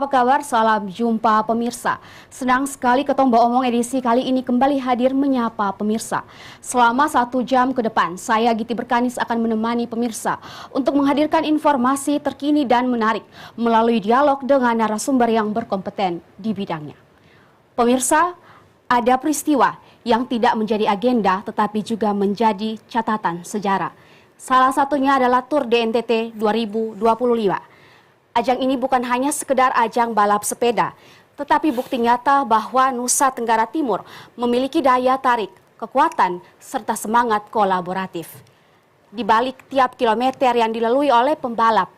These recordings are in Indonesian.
apa kabar? Salam jumpa pemirsa. Senang sekali Ketong Omong edisi kali ini kembali hadir menyapa pemirsa. Selama 1 jam ke depan, saya Giti Berkanis akan menemani pemirsa untuk menghadirkan informasi terkini dan menarik melalui dialog dengan narasumber yang berkompeten di bidangnya. Pemirsa, ada peristiwa yang tidak menjadi agenda tetapi juga menjadi catatan sejarah. Salah satunya adalah Tour de NTT 2025. Ajang ini bukan hanya sekedar ajang balap sepeda, tetapi bukti nyata bahwa Nusa Tenggara Timur memiliki daya tarik, kekuatan, serta semangat kolaboratif. Di balik tiap kilometer yang dilalui oleh pembalap,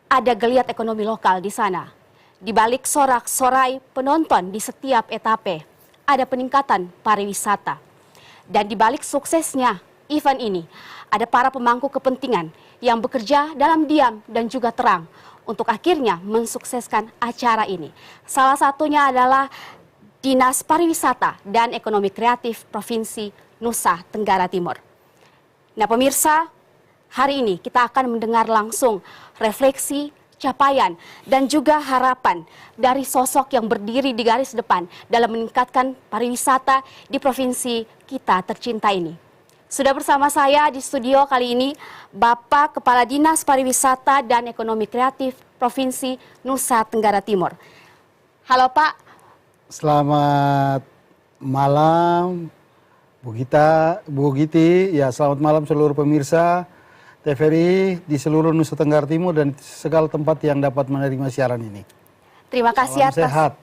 ada geliat ekonomi lokal di sana. Di balik sorak-sorai penonton di setiap etape, ada peningkatan pariwisata. Dan di balik suksesnya event ini, ada para pemangku kepentingan yang bekerja dalam diam dan juga terang untuk akhirnya mensukseskan acara ini. Salah satunya adalah Dinas Pariwisata dan Ekonomi Kreatif Provinsi Nusa Tenggara Timur. Nah pemirsa, hari ini kita akan mendengar langsung refleksi, capaian, dan juga harapan dari sosok yang berdiri di garis depan dalam meningkatkan pariwisata di provinsi kita tercinta ini. Sudah bersama saya di studio kali ini Bapak Kepala Dinas Pariwisata dan Ekonomi Kreatif Provinsi Nusa Tenggara Timur. Halo Pak. Selamat malam Bu Giti. Ya, selamat malam seluruh pemirsa TVRI di seluruh Nusa Tenggara Timur dan segala tempat yang dapat menerima siaran ini. Terima kasih atas sehat.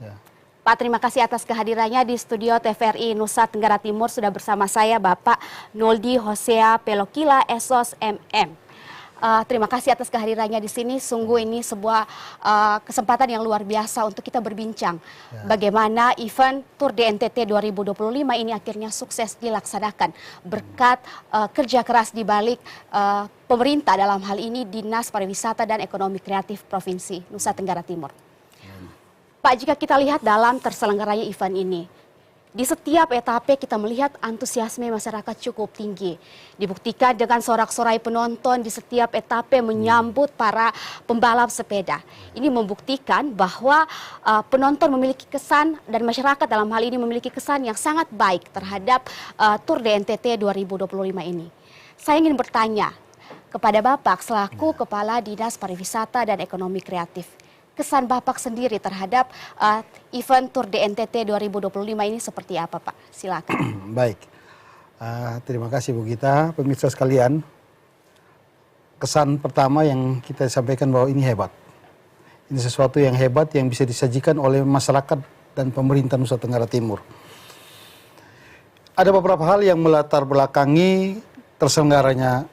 Ya. Pak, terima kasih atas kehadirannya di studio TVRI Nusa Tenggara Timur. Sudah bersama saya Bapak Noldi Hosea Pelokila Esos MM. Terima kasih atas kehadirannya di sini. Sungguh ini sebuah kesempatan yang luar biasa untuk kita berbincang. Bagaimana event Tour de NTT 2025 ini akhirnya sukses dilaksanakan berkat kerja keras di balik pemerintah, dalam hal ini Dinas Pariwisata dan Ekonomi Kreatif Provinsi Nusa Tenggara Timur. Pak, jika kita lihat dalam terselenggaranya event ini, di setiap etape kita melihat antusiasme masyarakat cukup tinggi. Dibuktikan dengan sorak-sorai penonton di setiap etape menyambut para pembalap sepeda. Ini membuktikan bahwa penonton memiliki kesan dan masyarakat dalam hal ini memiliki kesan yang sangat baik terhadap Tour de NTT 2025 ini. Saya ingin bertanya kepada Bapak selaku Kepala Dinas Pariwisata dan Ekonomi Kreatif. Kesan Bapak sendiri terhadap event Tour de NTT 2025 ini seperti apa Pak? Silakan. Baik, terima kasih Bu Gita, pemirsa sekalian. Kesan pertama yang kita sampaikan bahwa ini hebat. Ini sesuatu yang hebat yang bisa disajikan oleh masyarakat dan pemerintah Nusa Tenggara Timur. Ada beberapa hal yang melatar belakangi terselenggaranya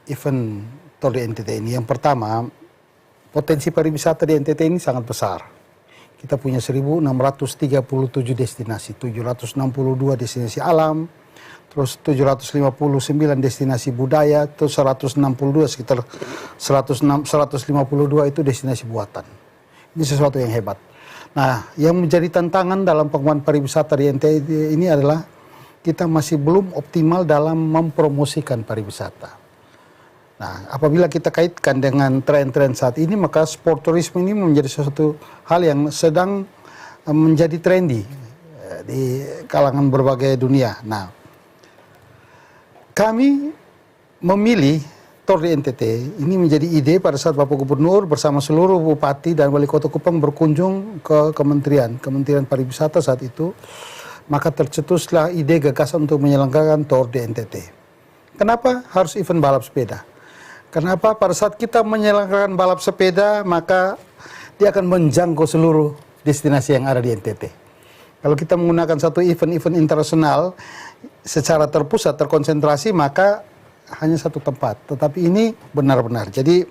event Tour de NTT ini. Yang pertama, potensi pariwisata di NTT ini sangat besar. Kita punya 1.637 destinasi, 762 destinasi alam, terus 759 destinasi budaya, terus 162 sekitar 152 itu destinasi buatan. Ini sesuatu yang hebat. Nah, yang menjadi tantangan dalam pengembangan pariwisata di NTT ini adalah kita masih belum optimal dalam mempromosikan pariwisata. Nah, apabila kita kaitkan dengan tren-tren saat ini, maka sport tourism ini menjadi sesuatu hal yang sedang menjadi trendy di kalangan berbagai dunia. Nah, kami memilih Tour de NTT ini menjadi ide pada saat Bapak Gubernur bersama seluruh Bupati dan Wali Kota Kupang berkunjung ke Kementerian Pariwisata saat itu, maka tercetuslah ide gagasan untuk menyelenggarakan Tour de NTT. Kenapa harus event balap sepeda? Kenapa pada saat kita menyelenggarakan balap sepeda, maka dia akan menjangkau seluruh destinasi yang ada di NTT. Kalau kita menggunakan satu event internasional secara terpusat, terkonsentrasi, maka hanya satu tempat. Tetapi ini benar-benar. Jadi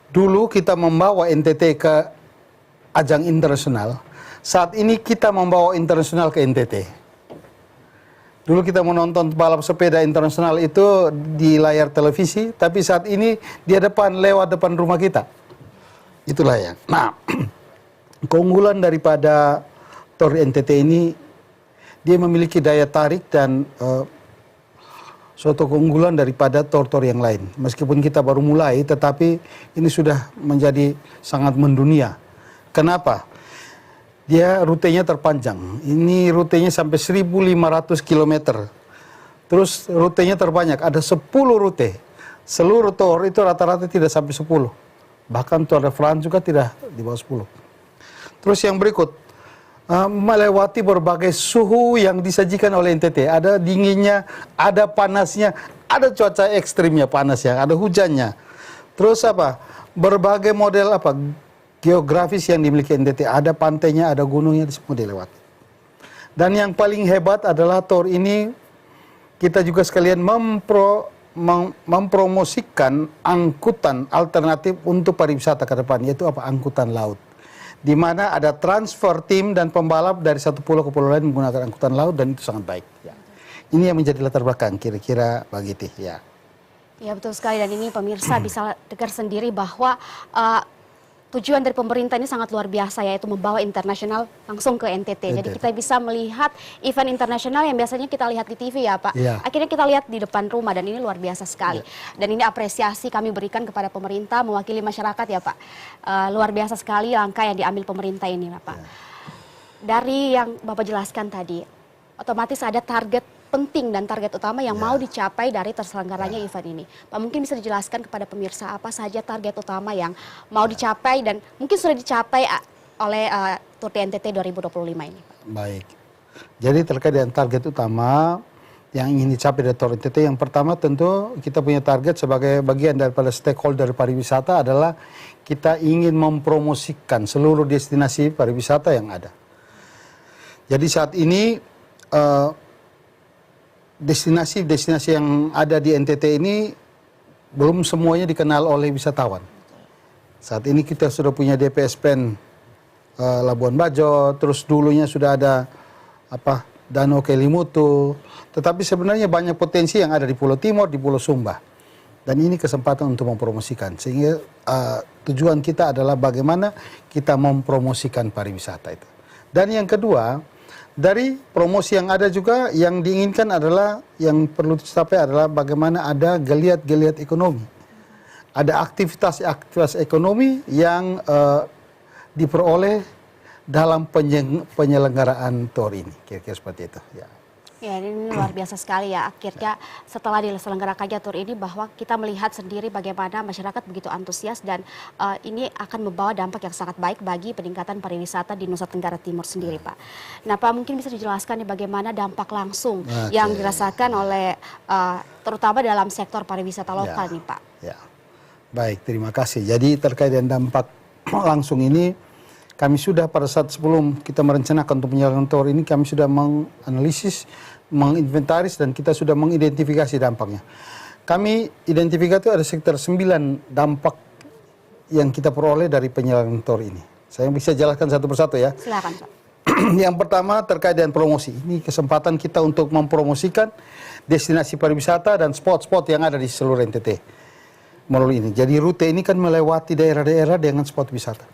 dulu kita membawa NTT ke ajang internasional, saat ini kita membawa internasional ke NTT. Dulu kita menonton balap sepeda internasional itu di layar televisi, tapi saat ini dia lewat depan rumah kita. Itulah ya. Nah, keunggulan daripada Tour NTT ini, dia memiliki daya tarik dan suatu keunggulan daripada tor-tor yang lain. Meskipun kita baru mulai, tetapi ini sudah menjadi sangat mendunia. Kenapa? Dia rutenya terpanjang. Ini rutenya sampai 1.500 km. Terus rutenya terbanyak, ada 10 rute. Seluruh tor itu rata-rata tidak sampai 10. Bahkan Tour de France juga tidak di bawah 10. Terus yang berikut, melewati berbagai suhu yang disajikan oleh NTT. Ada dinginnya, ada panasnya, ada cuaca ekstrimnya panas ya, ada hujannya. Terus apa? Berbagai model apa? Geografis yang dimiliki NTT. Ada pantainya, ada gunungnya, semua dilewati. Dan yang paling hebat adalah tour ini kita juga sekalian mempromosikan angkutan alternatif untuk pariwisata ke depan, yaitu apa? Angkutan laut. Di mana ada transfer tim dan pembalap dari satu pulau ke pulau lain menggunakan angkutan laut, dan itu sangat baik. Ya. Ini yang menjadi latar belakang kira-kira Bang Giti. Ya. Ya betul sekali, dan ini pemirsa bisa dengar sendiri bahwa tujuan dari pemerintah ini sangat luar biasa, yaitu membawa internasional langsung ke NTT. Jadi kita bisa melihat event internasional yang biasanya kita lihat di TV ya Pak. Ya. Akhirnya kita lihat di depan rumah, dan ini luar biasa sekali. Ya. Dan ini apresiasi kami berikan kepada pemerintah mewakili masyarakat ya Pak. Luar biasa sekali langkah yang diambil pemerintah ini Pak. Ya. Dari yang Bapak jelaskan tadi, otomatis ada target penting dan target utama yang mau dicapai dari terselenggaranya event ini. Pak, mungkin bisa dijelaskan kepada pemirsa apa saja target utama yang mau dicapai dan mungkin sudah dicapai oleh Tour de NTT 2025 ini, Pak. Baik. Jadi terkait dengan target utama yang ingin dicapai dari Tour NTT, yang pertama tentu kita punya target sebagai bagian daripada stakeholder pariwisata adalah kita ingin mempromosikan seluruh destinasi pariwisata yang ada. Jadi saat ini destinasi-destinasi yang ada di NTT ini belum semuanya dikenal oleh wisatawan. Saat ini kita sudah punya DPSPN Labuan Bajo, terus dulunya sudah ada Danau Kelimutu, tetapi sebenarnya banyak potensi yang ada di Pulau Timur, di Pulau Sumba. Dan ini kesempatan untuk mempromosikan, sehingga tujuan kita adalah bagaimana kita mempromosikan pariwisata itu. Dan yang kedua, dari promosi yang ada juga yang diinginkan adalah, yang perlu dicapai adalah bagaimana ada geliat-geliat ekonomi. Ada aktivitas ekonomi yang diperoleh dalam penyelenggaraan tour ini. Kira-kira seperti itu. Ya. Ya, ini luar biasa sekali ya. Akhirnya setelah diselenggarakannya tour ini, bahwa kita melihat sendiri bagaimana masyarakat begitu antusias, dan ini akan membawa dampak yang sangat baik bagi peningkatan pariwisata di Nusa Tenggara Timur sendiri, Pak. Nah, Pak, mungkin bisa dijelaskan nih bagaimana dampak langsung yang dirasakan oleh terutama dalam sektor pariwisata lokal nih, Pak. Ya. Baik, terima kasih. Jadi terkait dengan dampak langsung ini, kami sudah pada saat sebelum kita merencanakan untuk penyelenggaraan tour ini, kami sudah menganalisis, menginventaris, dan kita sudah mengidentifikasi dampaknya. Kami identifikasi ada sekitar 9 dampak yang kita peroleh dari penyelenggaraan tour ini. Saya bisa jelaskan satu persatu ya. Silakan, Pak. Yang pertama terkait dengan promosi. Ini kesempatan kita untuk mempromosikan destinasi pariwisata dan spot-spot yang ada di seluruh NTT melalui ini. Jadi rute ini kan melewati daerah-daerah dengan spot wisata.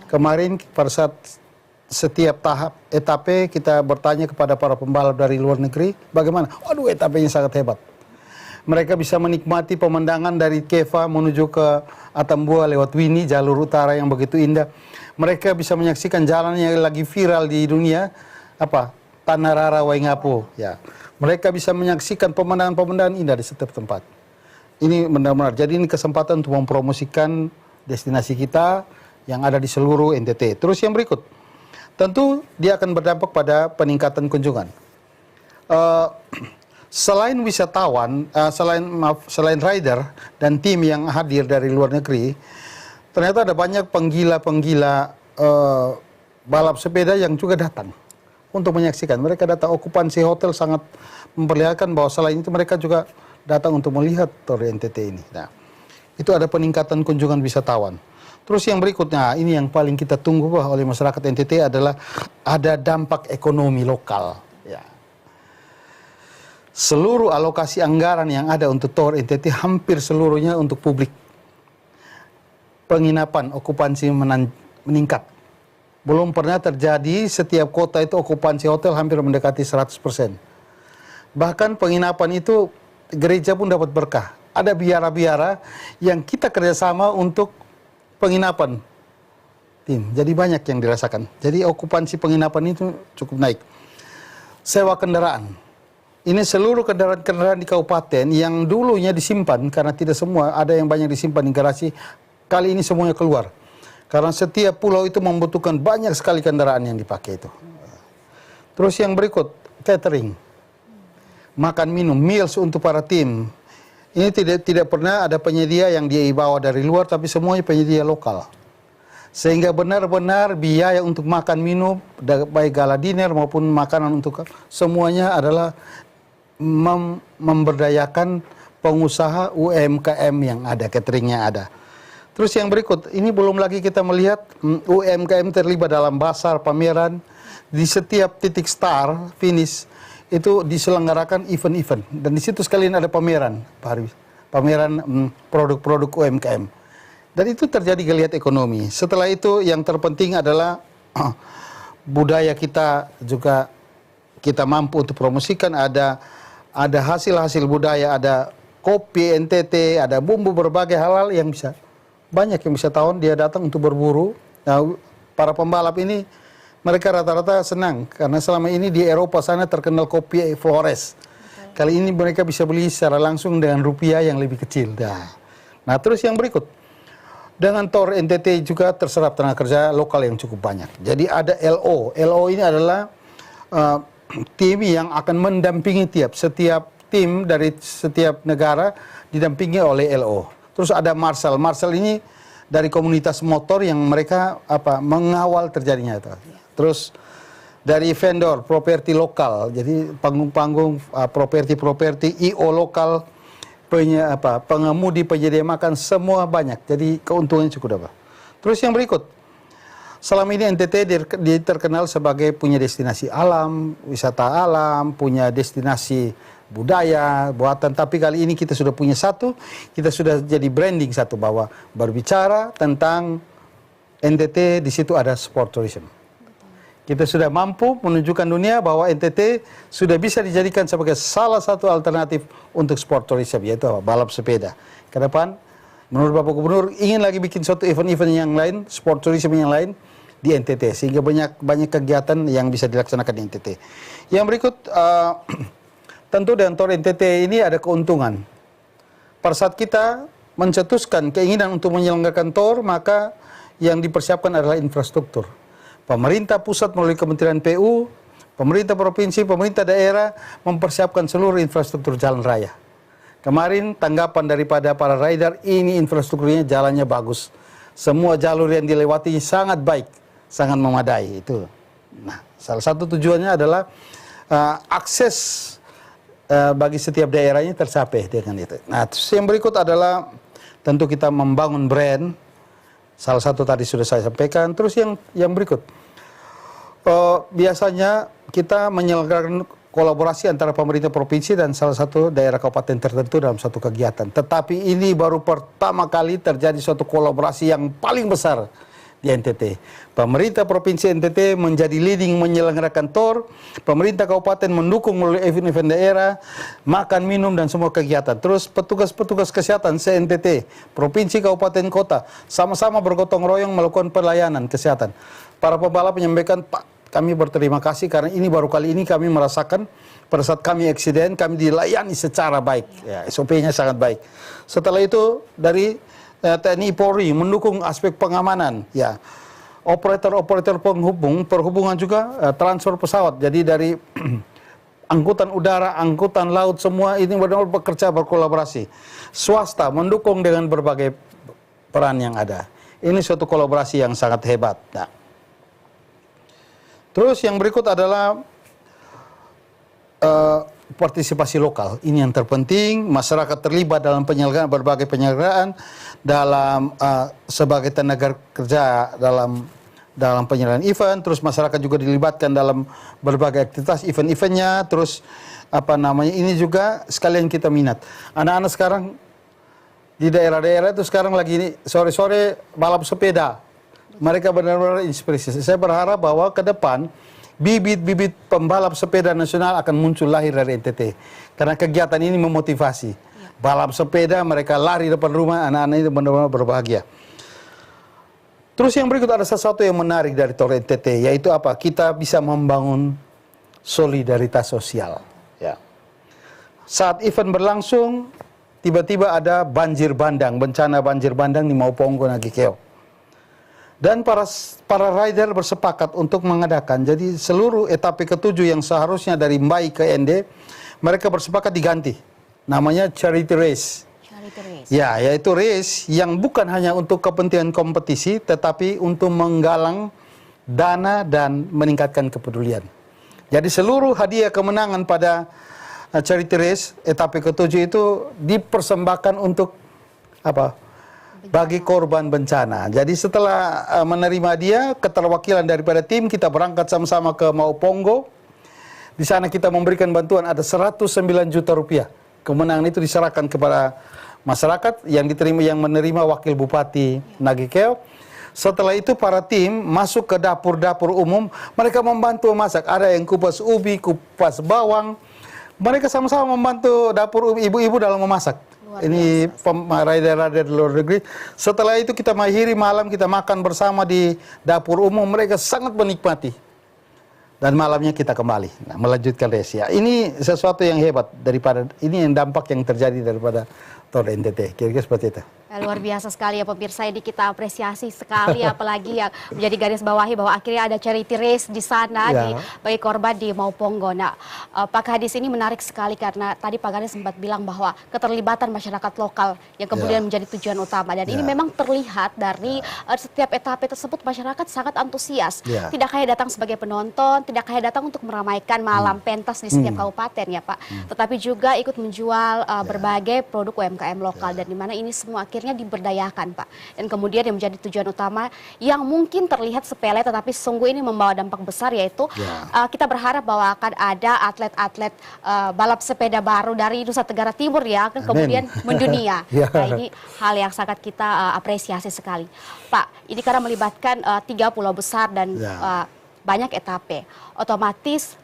Kemarin pada saat setiap tahap etape kita bertanya kepada para pembalap dari luar negeri, bagaimana? Waduh, etapenya sangat hebat. Mereka bisa menikmati pemandangan dari Keva menuju ke Atambua lewat Wini, jalur utara yang begitu indah. Mereka bisa menyaksikan jalan yang lagi viral di dunia, Tanah Rara Waingapu. Ya. Mereka bisa menyaksikan pemandangan-pemandangan indah di setiap tempat. Ini benar-benar. Jadi ini kesempatan untuk mempromosikan destinasi kita yang ada di seluruh NTT. Terus yang berikut, tentu dia akan berdampak pada peningkatan kunjungan. Selain wisatawan, selain rider dan tim yang hadir dari luar negeri, ternyata ada banyak penggila-penggila balap sepeda yang juga datang untuk menyaksikan. Mereka datang, okupansi hotel sangat memperlihatkan bahwa selain itu mereka juga datang untuk melihat Tour NTT ini. Nah, itu ada peningkatan kunjungan wisatawan. Terus yang berikutnya, ini yang paling kita tunggu oleh masyarakat NTT adalah ada dampak ekonomi lokal. Ya. Seluruh alokasi anggaran yang ada untuk Tour NTT hampir seluruhnya untuk publik. Penginapan, okupansi meningkat. Belum pernah terjadi setiap kota itu okupansi hotel hampir mendekati 100%. Bahkan penginapan itu gereja pun dapat berkah. Ada biara-biara yang kita kerjasama untuk penginapan tim. Jadi banyak yang dirasakan. Jadi okupansi penginapan itu cukup naik. Sewa kendaraan. Ini seluruh kendaraan-kendaraan di kabupaten yang dulunya disimpan, karena tidak semua, ada yang banyak disimpan di garasi, kali ini semuanya keluar. Karena setiap pulau itu membutuhkan banyak sekali kendaraan yang dipakai itu. Terus yang berikut, catering. Makan minum, meals untuk para tim. Ini tidak pernah ada penyedia yang dia bawa dari luar, tapi semuanya penyedia lokal. Sehingga benar-benar biaya untuk makan minum, baik gala dinner maupun makanan untuk semuanya adalah memberdayakan pengusaha UMKM yang ada, cateringnya ada. Terus yang berikut, ini belum lagi kita melihat UMKM terlibat dalam basar, pameran. Di setiap titik start, finish, itu diselenggarakan event-event. Dan di situ sekalian ada pameran, Pak Harbi. Pameran produk-produk UMKM. Dan itu terjadi geliat ekonomi. Setelah itu yang terpenting adalah budaya kita juga kita mampu untuk promosikan. Ada hasil-hasil budaya, ada kopi NTT, ada bumbu berbagai hal-hal yang bisa banyak yang bisa tahu dia datang untuk berburu. Nah, para pembalap ini mereka rata-rata senang karena selama ini di Eropa sana terkenal kopi Flores. Kali ini mereka bisa beli secara langsung dengan rupiah yang lebih kecil. Nah, terus yang berikut. Dengan TOR NTT juga terserap tenaga kerja lokal yang cukup banyak. Jadi ada LO. LO ini adalah tim yang akan mendampingi setiap tim dari setiap negara didampingi oleh LO. Terus ada Marshal. Marshal ini dari komunitas motor yang mereka mengawal terjadinya itu. Terus dari vendor, properti lokal. Jadi panggung-panggung, properti-properti, IO lokal, pengemudi, penyedia makan, semua banyak. Jadi keuntungannya cukup dapat. Terus yang berikut. Selama ini NTT terkenal sebagai punya destinasi alam, wisata alam, punya destinasi budaya, buatan. Tapi kali ini kita sudah punya satu, kita sudah jadi branding satu bahwa berbicara tentang NTT, di situ ada sport tourism. Kita sudah mampu menunjukkan dunia bahwa NTT sudah bisa dijadikan sebagai salah satu alternatif untuk sport tourism, yaitu balap sepeda. Ke depan, menurut Bapak Gubernur, ingin lagi bikin suatu event-event yang lain, sport tourism yang lain di NTT, sehingga banyak kegiatan yang bisa dilaksanakan di NTT. Yang berikut, tentu dengan TOR NTT ini ada keuntungan. Pada saat kita mencetuskan keinginan untuk menyelenggarakan TOR, maka yang dipersiapkan adalah infrastruktur. Pemerintah pusat melalui Kementerian PU, pemerintah provinsi, pemerintah daerah mempersiapkan seluruh infrastruktur jalan raya. Kemarin tanggapan daripada para rider, ini infrastrukturnya jalannya bagus. Semua jalur yang dilewati sangat baik, sangat memadai itu. Nah, salah satu tujuannya adalah akses bagi setiap daerahnya tercapai dengan itu. Nah, terus yang berikut adalah tentu kita membangun brand. Salah satu tadi sudah saya sampaikan. Terus yang berikut, biasanya kita menyelenggarakan kolaborasi antara pemerintah provinsi dan salah satu daerah kabupaten tertentu dalam satu kegiatan. Tetapi ini baru pertama kali terjadi suatu kolaborasi yang paling besar di NTT. Pemerintah provinsi NTT menjadi leading menyelenggarakan TOR, pemerintah kabupaten mendukung melalui event-event daerah, makan, minum, dan semua kegiatan. Terus petugas-petugas kesehatan se-NTT, provinsi, kabupaten, kota, sama-sama bergotong royong melakukan pelayanan kesehatan. Para pembalap menyampaikan, Pak, kami berterima kasih karena ini baru kali ini kami merasakan pada saat kami eksiden, kami dilayani secara baik. Ya, SOP-nya sangat baik. Setelah itu dari TNI Polri mendukung aspek pengamanan, ya. Operator-operator perhubungan juga transfer pesawat. Jadi dari angkutan udara, angkutan laut, semua ini benar-benar bekerja berkolaborasi. Swasta mendukung dengan berbagai peran yang ada. Ini suatu kolaborasi yang sangat hebat. Nah. Terus yang berikut adalah partisipasi lokal. Ini yang terpenting, masyarakat terlibat dalam penyelenggaraan berbagai penyelenggaraan dalam sebagai tenaga kerja dalam penyelenggaraan event, terus masyarakat juga dilibatkan dalam berbagai aktivitas event-eventnya, terus ini juga sekalian kita minat. Anak-anak sekarang di daerah-daerah itu sekarang lagi ini sore-sore balap sepeda. Mereka benar-benar inspirasi. Saya berharap bahwa ke depan bibit-bibit pembalap sepeda nasional akan muncul lahir dari NTT. Karena kegiatan ini memotivasi. Balap sepeda, mereka lari depan rumah, anak-anak itu benar-benar berbahagia. Terus yang berikut ada sesuatu yang menarik dari Tor NTT, yaitu apa? Kita bisa membangun solidaritas sosial. Ya. Saat event berlangsung, tiba-tiba ada banjir bandang, bencana banjir bandang di Mauponggo Nagikeo. Dan para rider bersepakat untuk mengadakan, jadi seluruh etape ke-7 yang seharusnya dari Mbai ke Ende, mereka bersepakat diganti. Namanya charity race. Ya, yaitu race yang bukan hanya untuk kepentingan kompetisi, tetapi untuk menggalang dana dan meningkatkan kepedulian. Jadi seluruh hadiah kemenangan pada charity race etape ke-7 itu dipersembahkan untuk apa? Bagi korban bencana. Jadi setelah menerima dia, keterwakilan daripada tim, kita berangkat sama-sama ke Mauponggo. Di sana kita memberikan bantuan ada 109 juta rupiah. Kemenangan itu diserahkan kepada masyarakat yang diterima, yang menerima wakil bupati Nagikeo. Setelah itu para tim masuk ke dapur-dapur umum, mereka membantu memasak. Ada yang kupas ubi, kupas bawang. Mereka sama-sama membantu dapur ibu-ibu dalam memasak. Ini rider-rider di luar negeri. Setelah itu kita mengakhiri malam, kita makan bersama di dapur umum. Mereka sangat menikmati. Dan malamnya kita kembali melanjutkan race. Ya, ini sesuatu yang hebat daripada ini yang dampak yang terjadi daripada Tor NTT. Kira-kira seperti itu. Luar biasa sekali ya pemirsa, ini kita apresiasi sekali apalagi yang menjadi garis bawahi bahwa akhirnya ada charity race di sana bagi korban di Mauponggo. Nah, Pak Kadis, ini menarik sekali karena tadi Pak Kadis sempat bilang bahwa keterlibatan masyarakat lokal yang kemudian menjadi tujuan utama, dan ini memang terlihat dari setiap etape tersebut masyarakat sangat antusias. Tidak hanya datang sebagai penonton, tidak hanya datang untuk meramaikan malam pentas di setiap kabupaten ya Pak, tetapi juga ikut menjual berbagai produk UMKM lokal, dan di mana ini semua akhirnya diberdayakan Pak. Dan kemudian yang menjadi tujuan utama yang mungkin terlihat sepele tetapi sungguh ini membawa dampak besar, yaitu kita berharap bahwa akan ada atlet-atlet balap sepeda baru dari Nusa Tenggara Timur ya, kan kemudian mendunia. Nah, ini hal yang sangat kita apresiasi sekali Pak. Ini karena melibatkan 3 pulau besar dan banyak etape, otomatis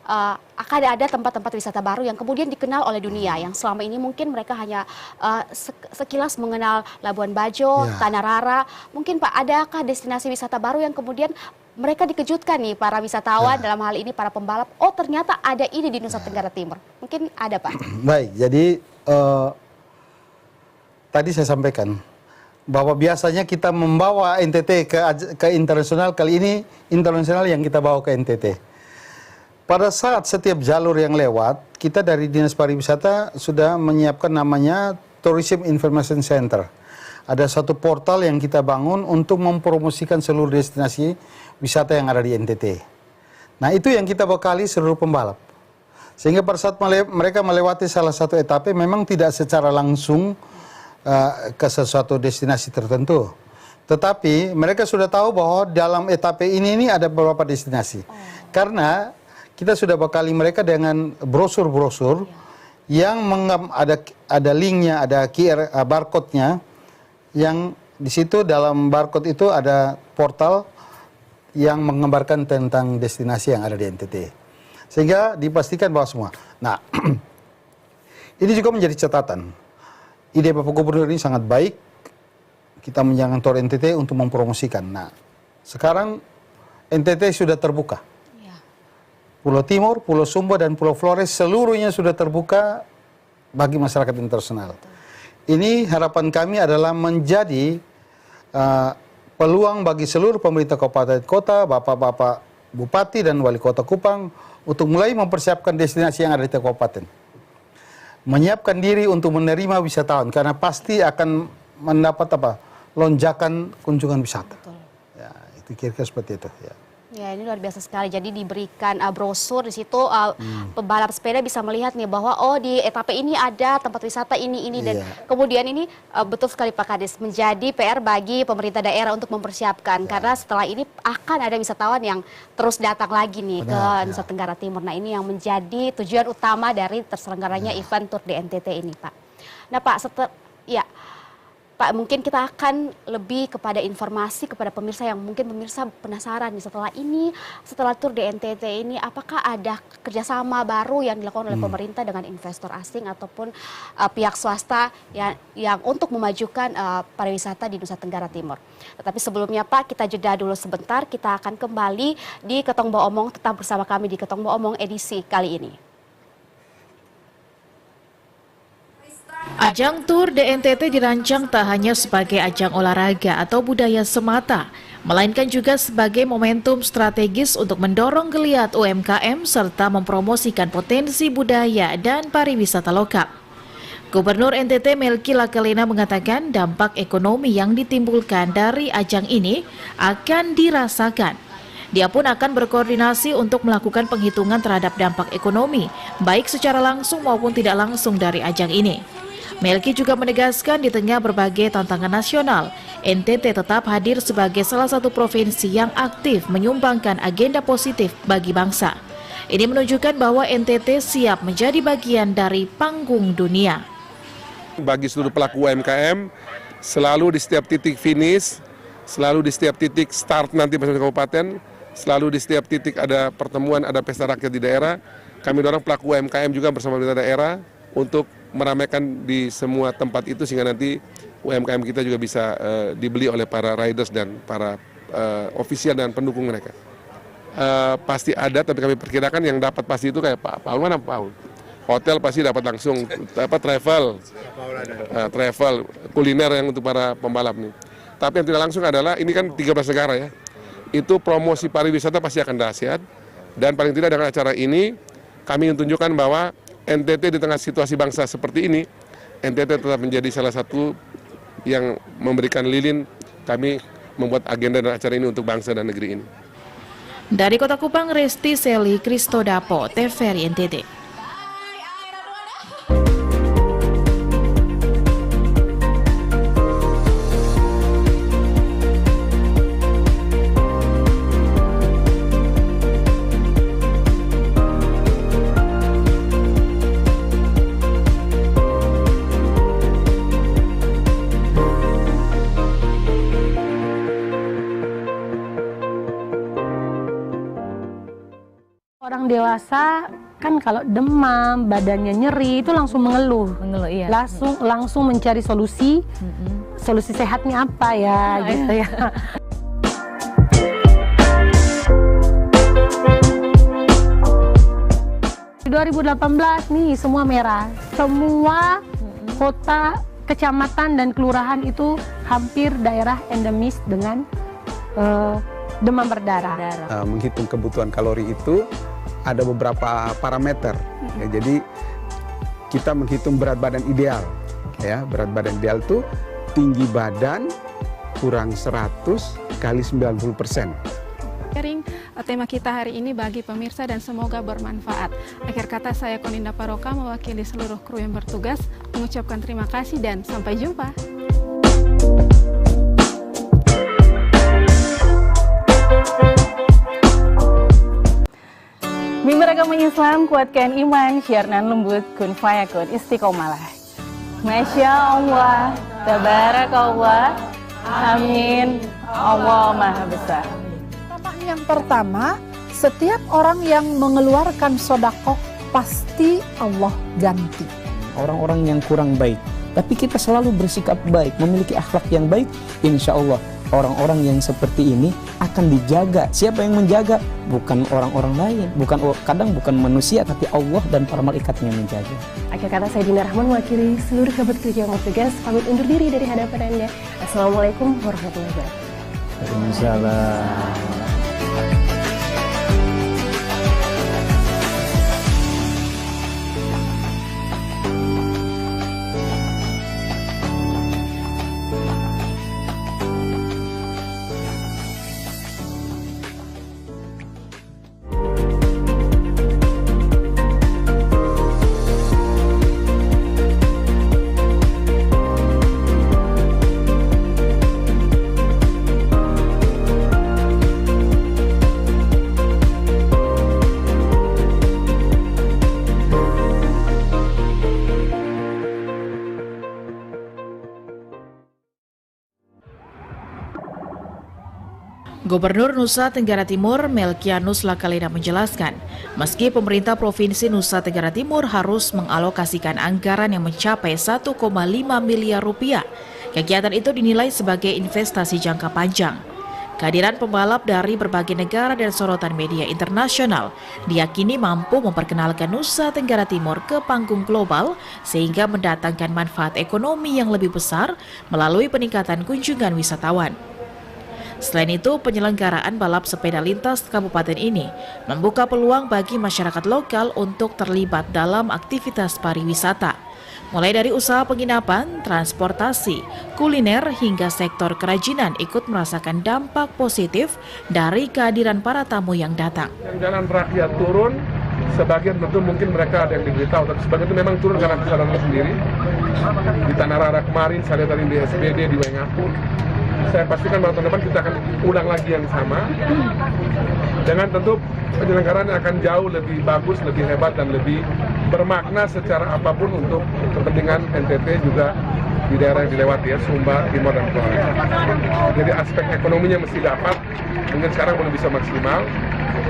akan ada tempat-tempat wisata baru yang kemudian dikenal oleh dunia, yang selama ini mungkin mereka hanya sekilas mengenal Labuan Bajo, Tanah Rara. Mungkin Pak, adakah destinasi wisata baru yang kemudian mereka dikejutkan nih para wisatawan, dalam hal ini para pembalap, oh ternyata ada ini di Nusa Tenggara Timur. Mungkin ada Pak. Baik, jadi tadi saya sampaikan bahwa biasanya kita membawa NTT ke internasional, kali ini internasional yang kita bawa ke NTT. Pada saat setiap jalur yang lewat, kita dari Dinas Pariwisata sudah menyiapkan namanya Tourism Information Center. Ada satu portal yang kita bangun untuk mempromosikan seluruh destinasi wisata yang ada di NTT. Nah, itu yang kita bekali seluruh pembalap. Sehingga pada saat mereka melewati salah satu etape, memang tidak secara langsung ke sesuatu destinasi tertentu, tetapi mereka sudah tahu bahwa dalam etape ini ada beberapa destinasi. Karena kita sudah bekali mereka dengan brosur-brosur yang ada linknya, ada QR barcode-nya, yang di situ dalam barcode itu ada portal yang menggambarkan tentang destinasi yang ada di NTT, sehingga dipastikan bahwa semua. Nah, ini juga menjadi catatan. Ide Bapak Gubernur ini sangat baik, kita menjangan Tor NTT untuk mempromosikan. Nah, sekarang NTT sudah terbuka. Pulau Timur, Pulau Sumba, dan Pulau Flores seluruhnya sudah terbuka bagi masyarakat internasional. Ini harapan kami adalah menjadi peluang bagi seluruh pemerintah kabupaten kota, bapak-bapak bupati dan wali kota Kupang untuk mulai mempersiapkan destinasi yang ada di kabupaten. Menyiapkan diri untuk menerima wisatawan karena pasti akan mendapat lonjakan kunjungan wisata. Ya, itu kira-kira seperti itu. Ya, ini luar biasa sekali. Jadi diberikan brosur di situ, pembalap sepeda bisa melihat nih bahwa oh di etape ini ada tempat wisata ini dan kemudian ini betul sekali Pak Kadis, menjadi PR bagi pemerintah daerah untuk mempersiapkan karena setelah ini akan ada wisatawan yang terus datang lagi nih ke Nusa Tenggara Timur. Nah, ini yang menjadi tujuan utama dari terselenggaranya event Tour di NTT ini, Pak. Nah, Pak, Pak, mungkin kita akan lebih kepada informasi kepada pemirsa yang mungkin pemirsa penasaran nih, setelah tur di NTT ini, apakah ada kerjasama baru yang dilakukan oleh pemerintah dengan investor asing ataupun pihak swasta yang untuk memajukan pariwisata di Nusa Tenggara Timur. Tetapi sebelumnya Pak, kita jeda dulu sebentar, kita akan kembali di Ketong Bo Omong, tetap bersama kami di Ketong Bo Omong edisi kali ini. Ajang Tur DNTT dirancang tak hanya sebagai ajang olahraga atau budaya semata, melainkan juga sebagai momentum strategis untuk mendorong geliat UMKM serta mempromosikan potensi budaya dan pariwisata lokal. Gubernur NTT Melki Lakalina mengatakan dampak ekonomi yang ditimbulkan dari ajang ini akan dirasakan. Dia pun akan berkoordinasi untuk melakukan penghitungan terhadap dampak ekonomi, baik secara langsung maupun tidak langsung dari ajang ini. Melki juga menegaskan di tengah berbagai tantangan nasional, NTT tetap hadir sebagai salah satu provinsi yang aktif menyumbangkan agenda positif bagi bangsa. Ini menunjukkan bahwa NTT siap menjadi bagian dari panggung dunia. Bagi seluruh pelaku UMKM, selalu di setiap titik finish, selalu di setiap titik start nanti bersama kabupaten, selalu di setiap titik ada pertemuan, ada pesta rakyat di daerah. Kami dorong pelaku UMKM juga bersama pemerintah daerah untuk meramaikan di semua tempat itu sehingga nanti UMKM kita juga bisa dibeli oleh para riders dan para ofisial dan pendukung mereka. Pasti ada, tapi kami perkirakan yang dapat pasti itu kayak Pak Paul, mana Pak Paul? Hotel pasti dapat langsung, travel, kuliner yang untuk para pembalap nih. Tapi yang tidak langsung adalah, ini kan 13 negara ya, itu promosi pariwisata pasti akan dahsyat, dan paling tidak dengan acara ini, kami ingin tunjukkan bahwa NTT di tengah situasi bangsa seperti ini, NTT tetap menjadi salah satu yang memberikan lilin. Kami membuat agenda dan acara ini untuk bangsa dan negeri ini. Dari Kota Kupang, Resti Seli Kristodapo, TVRI NTT. Orang dewasa kan kalau demam, badannya nyeri itu langsung mengeluh, iya. langsung mencari solusi, solusi sehatnya apa ya, gitu ya. Di 2018 nih semua merah, semua kota, kecamatan dan kelurahan itu hampir daerah endemis dengan demam berdarah. Menghitung kebutuhan kalori itu ada beberapa parameter. Ya, jadi kita menghitung berat badan ideal. Ya, berat badan ideal itu tinggi badan kurang 100 kali 90%. Sharing tema kita hari ini bagi pemirsa dan semoga bermanfaat. Akhir kata saya Koninda Paroka mewakili seluruh kru yang bertugas mengucapkan terima kasih dan sampai jumpa. Mimbar agama Islam, kuatkan iman, syiarnan lembut, kun fayakun, istiqomalah. Masya Allah, tabarakallah, amin, Allah Maha Besar. Yang pertama, setiap orang yang mengeluarkan sodakoh pasti Allah ganti. Orang-orang yang kurang baik, tapi kita selalu bersikap baik, memiliki akhlak yang baik, insya Allah orang-orang yang seperti ini akan dijaga. Siapa yang menjaga? Bukan orang-orang lain, kadang bukan manusia, tapi Allah dan para malaikatnya yang menjaga. Akhir kata saya Dina Rahman mewakili seluruh sahabat kerja yang bertugas pamit undur diri dari hadapan Anda. Assalamualaikum warahmatullahi wabarakatuh. Waalaikumsalam. Gubernur Nusa Tenggara Timur Melkianus Lakalena menjelaskan, meski pemerintah Provinsi Nusa Tenggara Timur harus mengalokasikan anggaran yang mencapai 1,5 miliar rupiah, kegiatan itu dinilai sebagai investasi jangka panjang. Kehadiran pembalap dari berbagai negara dan sorotan media internasional diyakini mampu memperkenalkan Nusa Tenggara Timur ke panggung global sehingga mendatangkan manfaat ekonomi yang lebih besar melalui peningkatan kunjungan wisatawan. Selain itu, penyelenggaraan balap sepeda lintas kabupaten ini membuka peluang bagi masyarakat lokal untuk terlibat dalam aktivitas pariwisata, mulai dari usaha penginapan, transportasi, kuliner, hingga sektor kerajinan ikut merasakan dampak positif dari kehadiran para tamu yang datang. Jalan rakyat turun, sebagian tentu mungkin mereka ada yang diberitahu, tapi sebagian itu memang turun karena kesadaran sendiri. Di Tanah Rara kemarin, saya lihat tadi di SBD, di Wengapun. Saya pastikan bahwa tahun depan kita akan ulang lagi yang sama, dengan tentu penyelenggaraan akan jauh lebih bagus, lebih hebat, dan lebih bermakna secara apapun untuk kepentingan NTT juga di daerah yang dilewati ya, Sumba, Timur, dan Flores. Jadi aspek ekonominya mesti dapat, mungkin sekarang belum bisa maksimal,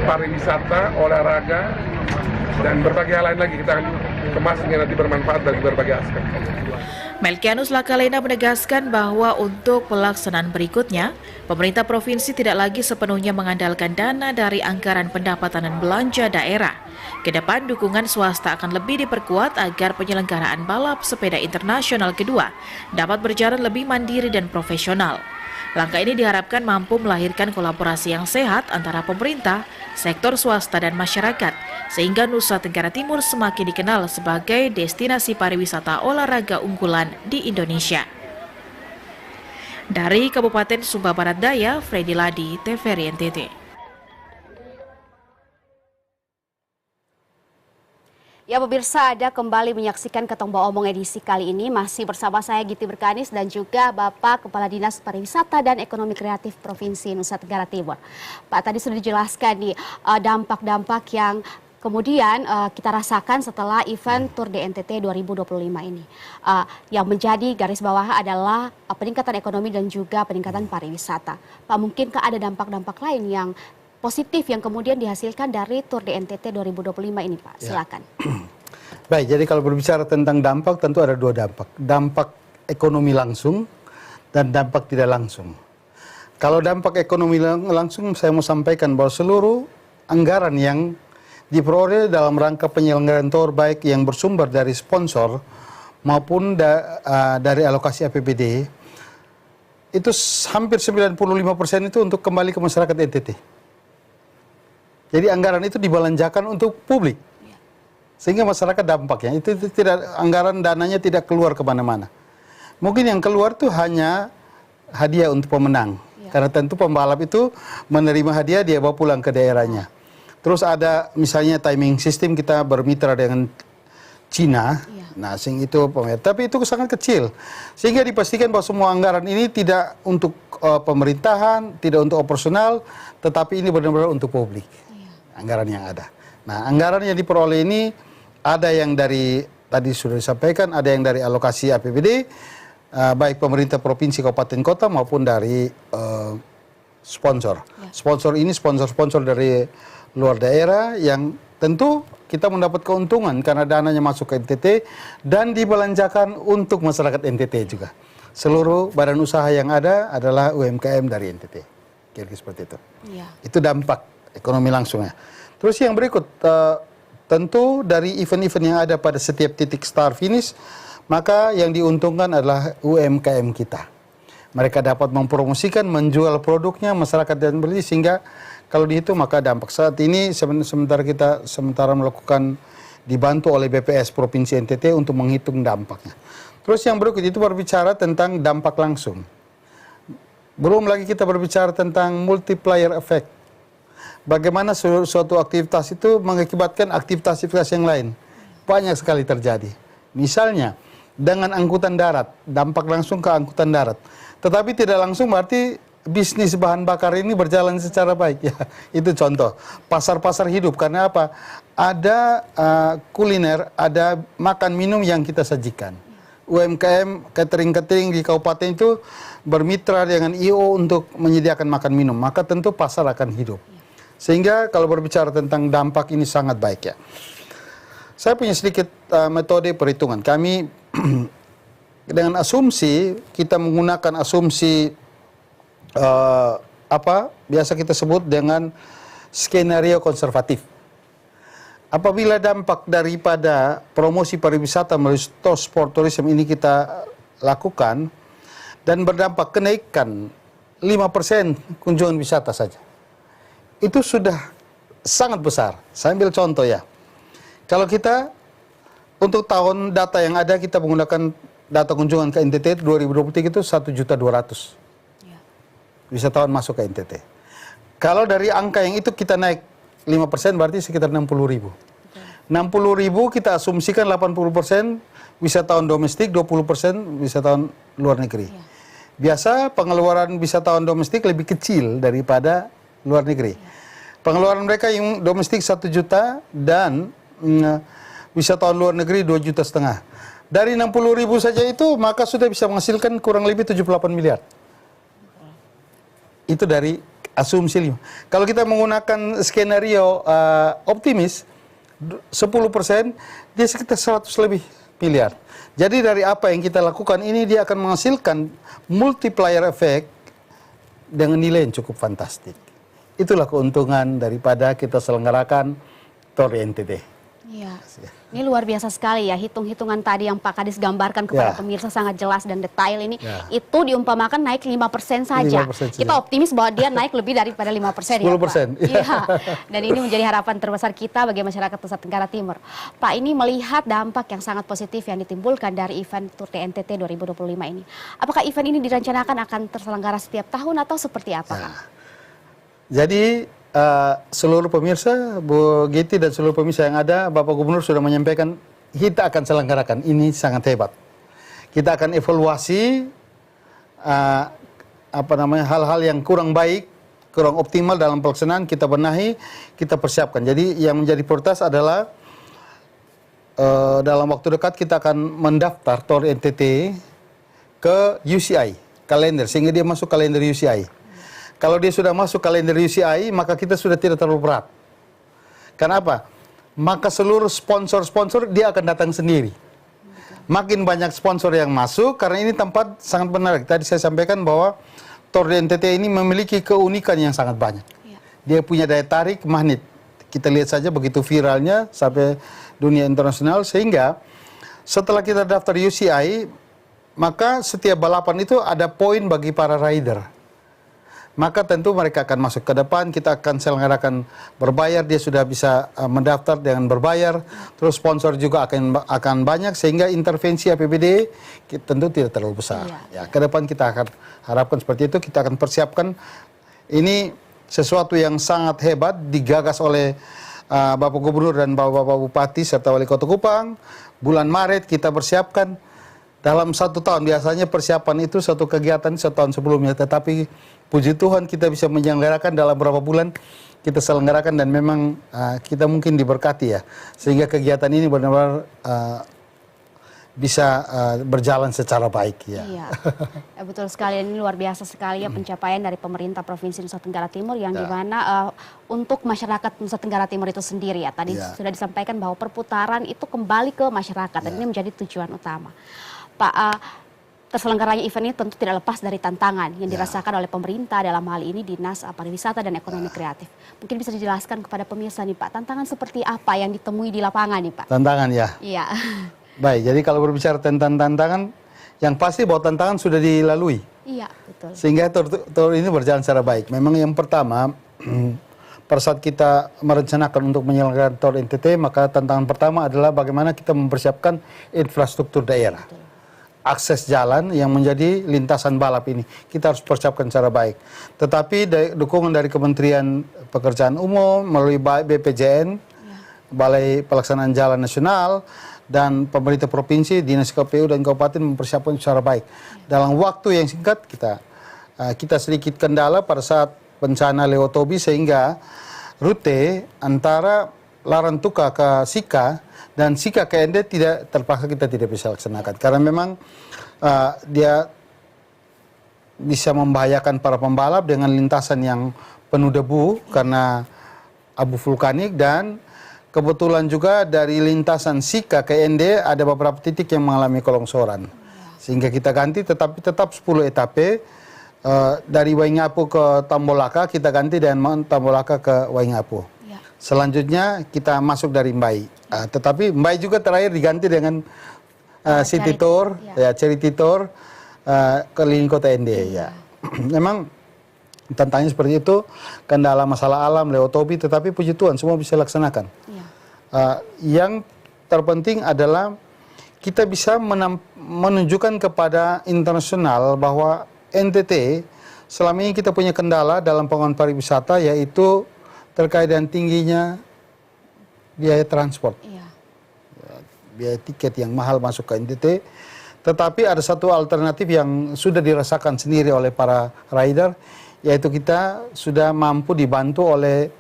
pariwisata, olahraga, dan berbagai hal lain lagi kita akan kemas sehingga nanti bermanfaat bagi berbagai aspek. Melkianus Lakalena menegaskan bahwa untuk pelaksanaan berikutnya, pemerintah provinsi tidak lagi sepenuhnya mengandalkan dana dari anggaran pendapatan dan belanja daerah. Kedepan dukungan swasta akan lebih diperkuat agar penyelenggaraan balap sepeda internasional kedua dapat berjalan lebih mandiri dan profesional. Langkah ini diharapkan mampu melahirkan kolaborasi yang sehat antara pemerintah, sektor swasta, dan masyarakat, sehingga Nusa Tenggara Timur semakin dikenal sebagai destinasi pariwisata olahraga unggulan di Indonesia. Dari Kabupaten Sumba Barat Daya, Freddy Ladi, TVRI NTT. Ya pemirsa, Anda kembali menyaksikan Ketong Bawa Omong edisi kali ini masih bersama saya Giti Berkanis dan juga Bapak Kepala Dinas Pariwisata dan Ekonomi Kreatif Provinsi Nusa Tenggara Timur. Pak, tadi sudah dijelaskan nih dampak-dampak yang kemudian kita rasakan setelah event Tour de NTT 2025 ini. Yang menjadi garis bawah adalah peningkatan ekonomi dan juga peningkatan pariwisata. Pak, mungkinkah ada dampak-dampak lain yang positif yang kemudian dihasilkan dari Tour de NTT 2025 ini, Pak? Silakan. Baik, jadi kalau berbicara tentang dampak, tentu ada dua dampak. Dampak ekonomi langsung dan dampak tidak langsung. Kalau dampak ekonomi langsung, saya mau sampaikan bahwa seluruh anggaran yang diperoleh dalam rangka penyelenggaraan tour, baik yang bersumber dari sponsor maupun dari alokasi APBD, itu hampir 95% itu untuk kembali ke masyarakat NTT. Jadi anggaran itu dibelanjakan untuk publik, sehingga masyarakat dampaknya itu tidak, anggaran dananya tidak keluar kemana-mana. Mungkin yang keluar tuh hanya hadiah untuk pemenang, karena tentu pembalap itu menerima hadiah dia bawa pulang ke daerahnya. Terus ada misalnya timing system, kita bermitra dengan Cina, nah sing itu tapi itu sangat kecil, sehingga dipastikan bahwa semua anggaran ini tidak untuk pemerintahan, tidak untuk operasional, tetapi ini benar-benar untuk publik. Anggaran yang ada. Nah, anggaran yang diperoleh ini ada yang dari, tadi sudah disampaikan, ada yang dari alokasi APBD, baik pemerintah provinsi, kabupaten, kota, maupun dari sponsor. Sponsor ini sponsor-sponsor dari luar daerah yang tentu kita mendapat keuntungan karena dananya masuk ke NTT dan dibelanjakan untuk masyarakat NTT juga. Seluruh badan usaha yang ada adalah UMKM dari NTT. Kira-kira seperti itu. Itu dampak ekonomi langsungnya. Terus yang berikut, tentu dari event-event yang ada pada setiap titik start finish, maka yang diuntungkan adalah UMKM kita. Mereka dapat mempromosikan, menjual produknya, masyarakat dan beli, sehingga kalau dihitung maka dampak saat ini sementara melakukan dibantu oleh BPS Provinsi NTT untuk menghitung dampaknya. Terus yang berikut itu berbicara tentang dampak langsung. Belum lagi kita berbicara tentang multiplier effect. Bagaimana suatu aktivitas itu mengakibatkan aktivitas yang lain. Banyak sekali terjadi. Misalnya, dengan angkutan darat, dampak langsung ke angkutan darat. Tetapi tidak langsung berarti bisnis bahan bakar ini berjalan secara baik. Ya, itu contoh. Pasar-pasar hidup, karena apa? Ada kuliner, ada makan minum yang kita sajikan. UMKM, catering-catering di kabupaten itu bermitra dengan IO untuk menyediakan makan minum, maka tentu pasar akan hidup. Sehingga kalau berbicara tentang dampak ini sangat baik ya. Saya punya sedikit metode perhitungan. Kami dengan asumsi, kita menggunakan asumsi biasa kita sebut dengan skenario konservatif. Apabila dampak daripada promosi pariwisata melalui sport tourism ini kita lakukan dan berdampak kenaikan 5% kunjungan wisata saja, itu sudah sangat besar. Saya ambil contoh ya. Kalau kita untuk tahun data yang ada, kita menggunakan data kunjungan ke NTT 2023 itu 1.200.000 wisatawan masuk ke NTT. Kalau dari angka yang itu kita naik 5% berarti sekitar 60.000. 60.000 kita asumsikan 80% wisatawan domestik, 20% wisatawan luar negeri. Biasa pengeluaran wisatawan domestik lebih kecil daripada luar negeri. Pengeluaran mereka yang domestik 1 juta dan wisatawan luar negeri 2,5 juta. Dari 60.000 saja itu maka sudah bisa menghasilkan kurang lebih 78 miliar. Itu dari asumsi 5. Kalau kita menggunakan skenario optimis 10%, dia sekitar 100 lebih miliar. Jadi dari apa yang kita lakukan ini dia akan menghasilkan multiplier effect dengan nilai yang cukup fantastik. Itulah keuntungan daripada kita selenggarakan Tour NTT. Iya. Ini luar biasa sekali ya, hitung-hitungan tadi yang Pak Kadis gambarkan kepada pemirsa sangat jelas dan detail ini. Itu diumpamakan naik 5% saja. 5% kita optimis bahwa dia naik lebih daripada 5% ya Pak. Iya. Dan ini menjadi harapan terbesar kita bagi masyarakat Nusa Tenggara Timur. Pak, ini melihat dampak yang sangat positif yang ditimbulkan dari event Tour NTT 2025 ini. Apakah event ini direncanakan akan terselenggara setiap tahun atau seperti apa, Kang? Jadi seluruh pemirsa, Bu Giti dan seluruh pemirsa yang ada, Bapak Gubernur sudah menyampaikan kita akan selenggarakan. Ini sangat hebat. Kita akan evaluasi hal-hal yang kurang baik, kurang optimal dalam pelaksanaan, kita benahi, kita persiapkan. Jadi yang menjadi prioritas adalah dalam waktu dekat kita akan mendaftar Tour NTT ke UCI kalender sehingga dia masuk kalender UCI. Kalau dia sudah masuk kalender UCI, maka kita sudah tidak terlalu berat. Kenapa? Maka seluruh sponsor-sponsor dia akan datang sendiri. Makin banyak sponsor yang masuk, karena ini tempat sangat menarik. Tadi saya sampaikan bahwa Tour NTT ini memiliki keunikan yang sangat banyak. Dia punya daya tarik magnet. Kita lihat saja begitu viralnya sampai dunia internasional, sehingga setelah kita daftar UCI, maka setiap balapan itu ada poin bagi para rider. Maka tentu mereka akan masuk ke depan, kita akan selenggarakan berbayar, dia sudah bisa mendaftar dengan berbayar, terus sponsor juga akan banyak, sehingga intervensi APBD tentu tidak terlalu besar. Ya, ke depan kita akan harapkan seperti itu, kita akan persiapkan. Ini sesuatu yang sangat hebat, digagas oleh Bapak Gubernur dan Bapak Bupati serta Wali Kota Kupang. Bulan Maret kita persiapkan. Dalam 1 tahun, biasanya persiapan itu satu kegiatan 1 tahun sebelumnya, tetapi puji Tuhan kita bisa menyelenggarakan dalam beberapa bulan, kita selenggarakan dan memang kita mungkin diberkati ya, sehingga kegiatan ini benar-benar bisa berjalan secara baik ya. Iya, betul sekali, ini luar biasa sekali ya pencapaian dari pemerintah Provinsi Nusa Tenggara Timur yang dimana untuk masyarakat Nusa Tenggara Timur itu sendiri ya, tadi sudah disampaikan bahwa perputaran itu kembali ke masyarakat dan ini menjadi tujuan utama. Pak, terselenggaranya event ini tentu tidak lepas dari tantangan yang dirasakan oleh pemerintah, dalam hal ini Dinas Pariwisata dan Ekonomi Kreatif. Mungkin bisa dijelaskan kepada pemirsa nih Pak, tantangan seperti apa yang ditemui di lapangan nih Pak? Tantangan ya? Iya. Baik, jadi kalau berbicara tentang tantangan, yang pasti bahwa tantangan sudah dilalui. Iya, betul. Sehingga tour ini berjalan secara baik. Memang yang pertama, pada saat kita merencanakan untuk menyelenggarakan Tour NTT, maka tantangan pertama adalah bagaimana kita mempersiapkan infrastruktur daerah. Betul. Akses jalan yang menjadi lintasan balap ini kita harus persiapkan secara baik. Tetapi dukungan dari Kementerian Pekerjaan Umum melalui BPJN, Balai Pelaksanaan Jalan Nasional, dan pemerintah provinsi, dinas KPU dan kabupaten mempersiapkan secara baik. Dalam waktu yang singkat kita sedikit kendala pada saat bencana Leotobi, sehingga rute antara Larantuka ke Sika dan Sika ke ND terpaksa kita tidak bisa laksanakan karena memang dia bisa membahayakan para pembalap dengan lintasan yang penuh debu karena abu vulkanik, dan kebetulan juga dari lintasan Sika ke ND ada beberapa titik yang mengalami kelongsoran. Sehingga kita ganti, tetapi tetap 10 etape dari Waingapu ke Tambolaka kita ganti dengan Tambolaka ke Waingapu. Selanjutnya kita masuk dari Mbai. Tetapi Mbai juga terakhir diganti dengan City Tour, Charity Tour keliling kota ND. Ya. Memang tantangannya seperti itu, kendala masalah alam, lewat hobi, tetapi puji Tuhan semua bisa laksanakan. Yang terpenting adalah kita bisa menunjukkan kepada internasional bahwa NTT selama ini kita punya kendala dalam pengembangan pariwisata, yaitu terkait dengan tingginya biaya transport. Biaya tiket yang mahal masuk ke NTT. Tetapi ada satu alternatif yang sudah dirasakan sendiri oleh para rider, yaitu kita sudah mampu dibantu oleh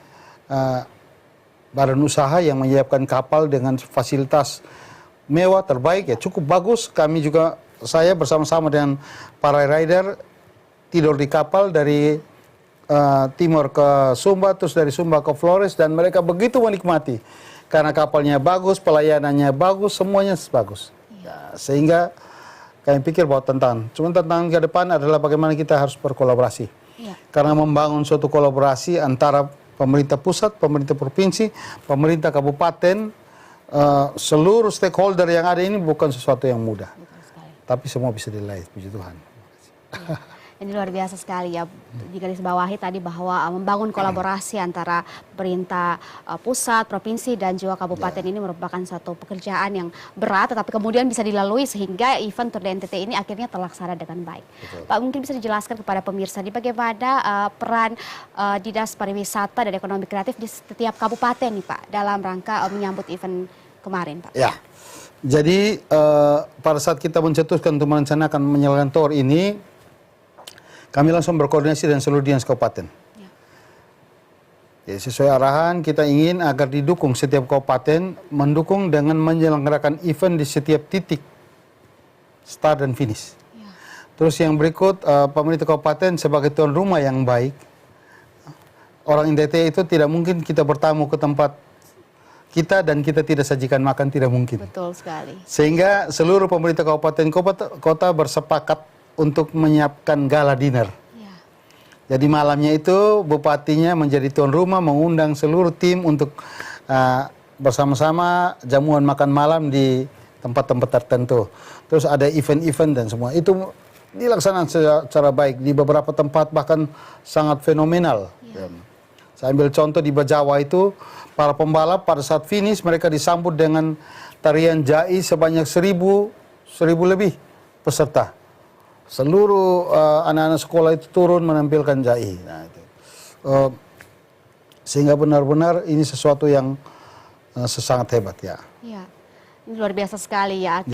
badan usaha yang menyiapkan kapal dengan fasilitas mewah terbaik, ya cukup bagus. Kami juga, saya bersama-sama dengan para rider tidur di kapal dari timur ke Sumba, terus dari Sumba ke Flores, dan mereka begitu menikmati karena kapalnya bagus, pelayanannya bagus, semuanya bagus. Sehingga kami pikir bahwa tantangan ke depan adalah bagaimana kita harus berkolaborasi. Karena membangun suatu kolaborasi antara pemerintah pusat, pemerintah provinsi, pemerintah kabupaten, seluruh stakeholder yang ada ini bukan sesuatu yang mudah. Tapi semua bisa diraih, puji Tuhan. Ini luar biasa sekali ya, digarisbawahi tadi bahwa membangun kolaborasi antara pemerintah pusat, provinsi, dan juga kabupaten ini merupakan satu pekerjaan yang berat, tetapi kemudian bisa dilalui sehingga event Tour de NTT ini akhirnya terlaksana dengan baik. Pak, mungkin bisa dijelaskan kepada pemirsa di bagaimana peran Dinas Pariwisata dan Ekonomi Kreatif di setiap kabupaten nih Pak, dalam rangka menyambut event kemarin Pak. Ya, jadi pada saat kita mencetuskan untuk merencanakan menyelenggarkan tour ini, kami langsung berkoordinasi dengan seluruh dinas kabupaten. Ya, sesuai arahan, kita ingin agar didukung setiap kabupaten, mendukung dengan menyelenggarakan event di setiap titik start dan finish. Terus yang berikut, pemerintah kabupaten sebagai tuan rumah yang baik. Orang NTT itu tidak mungkin kita bertamu ke tempat kita dan kita tidak sajikan makan, tidak mungkin. Betul sekali. Sehingga seluruh pemerintah kabupaten kota bersepakat untuk menyiapkan gala dinner. Jadi malamnya itu bupatinya menjadi tuan rumah, mengundang seluruh tim untuk bersama-sama jamuan makan malam di tempat-tempat tertentu. Terus ada event-event dan semua. Itu dilaksanakan secara baik. Di beberapa tempat bahkan sangat fenomenal. Saya ambil contoh di Bajawa itu, para pembalap pada saat finish mereka disambut dengan tarian jai sebanyak 1.000 lebih peserta. Seluruh anak-anak sekolah itu turun menampilkan jai. Nah, itu. Sehingga benar-benar ini sesuatu yang sangat hebat ya. Iya, ini luar biasa sekali ya.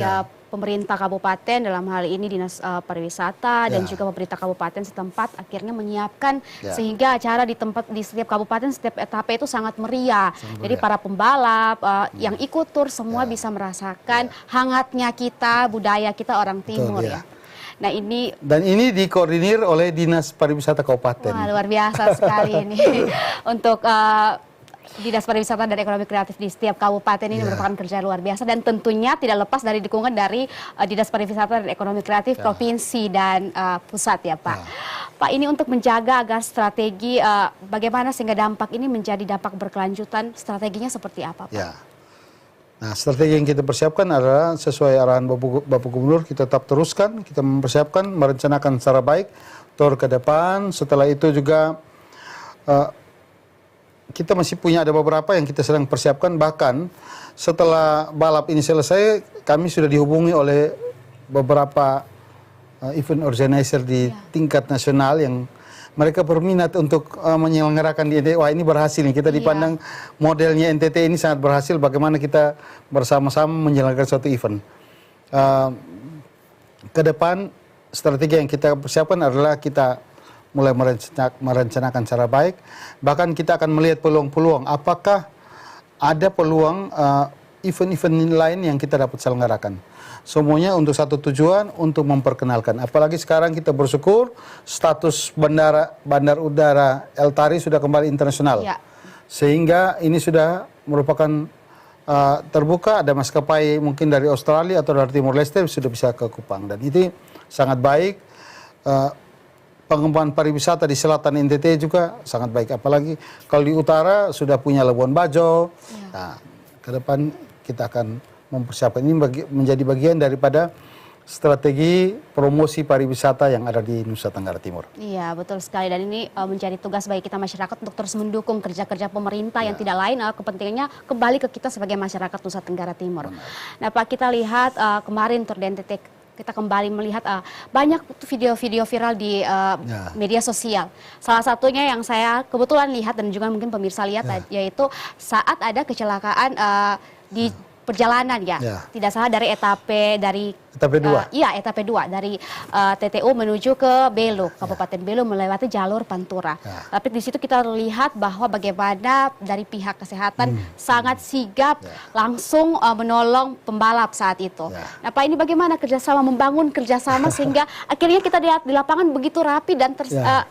Pemerintah kabupaten dalam hal ini Dinas Pariwisata dan juga pemerintah kabupaten setempat akhirnya menyiapkan sehingga acara di setiap kabupaten setiap etape itu sangat meriah. Jadi para pembalap yang ikut tur semua bisa merasakan hangatnya kita, budaya kita orang timur ya. Nah ini dikoordinir oleh Dinas Pariwisata Kabupaten. Wah, luar biasa sekali ini untuk Dinas Pariwisata dan Ekonomi Kreatif di setiap kabupaten ini merupakan kerja luar biasa, dan tentunya tidak lepas dari dukungan dari Dinas Pariwisata dan Ekonomi Kreatif provinsi dan pusat ya Pak. Pak, ini untuk menjaga agar strategi bagaimana sehingga dampak ini menjadi dampak berkelanjutan, strateginya seperti apa Pak? Nah, strategi yang kita persiapkan adalah sesuai arahan Bapak Gubernur, kita tetap teruskan, kita mempersiapkan, merencanakan secara baik tour ke depan. Setelah itu juga kita masih punya ada beberapa yang kita sedang persiapkan, bahkan setelah balap ini selesai, kami sudah dihubungi oleh beberapa event organizer di tingkat nasional yang mereka berminat untuk menyelenggarakan di NTT. Wah, ini berhasil nih, kita dipandang modelnya NTT ini sangat berhasil, bagaimana kita bersama-sama menyelenggarakan suatu event. Ke depan strategi yang kita persiapkan adalah kita mulai merencanakan secara baik, bahkan kita akan melihat peluang-peluang, apakah ada peluang event-event lain yang kita dapat selenggarakan. Semuanya untuk satu tujuan, untuk memperkenalkan. Apalagi sekarang kita bersyukur status bandar udara El Tari sudah kembali internasional. Ya. Sehingga ini sudah merupakan terbuka, ada maskapai mungkin dari Australia atau dari Timur Leste sudah bisa ke Kupang. Dan itu sangat baik. Pengembangan pariwisata di selatan NTT juga sangat baik. Apalagi kalau di utara sudah punya Labuan Bajo. Ya. Nah, ke depan kita akan mempersiapkan ini menjadi bagian daripada strategi promosi pariwisata yang ada di Nusa Tenggara Timur. Iya, betul sekali. Dan ini menjadi tugas bagi kita masyarakat untuk terus mendukung kerja-kerja pemerintah yang tidak lain kepentingannya kembali ke kita sebagai masyarakat Nusa Tenggara Timur. Nah, Pak, kita lihat kemarin Tour de NTT kita kembali melihat banyak video-video viral di media sosial. Salah satunya yang saya kebetulan lihat dan juga mungkin pemirsa lihat yaitu saat ada kecelakaan di perjalanan tidak salah dari etape 2. Iya, etape 2 dari TTU menuju ke Belu, Kabupaten Belu melewati jalur Pantura. Tapi di situ kita lihat bahwa bagaimana dari pihak kesehatan sangat sigap langsung menolong pembalap saat itu. Nah, Pak, ini bagaimana kerjasama, membangun kerjasama sehingga akhirnya kita lihat di lapangan begitu rapi dan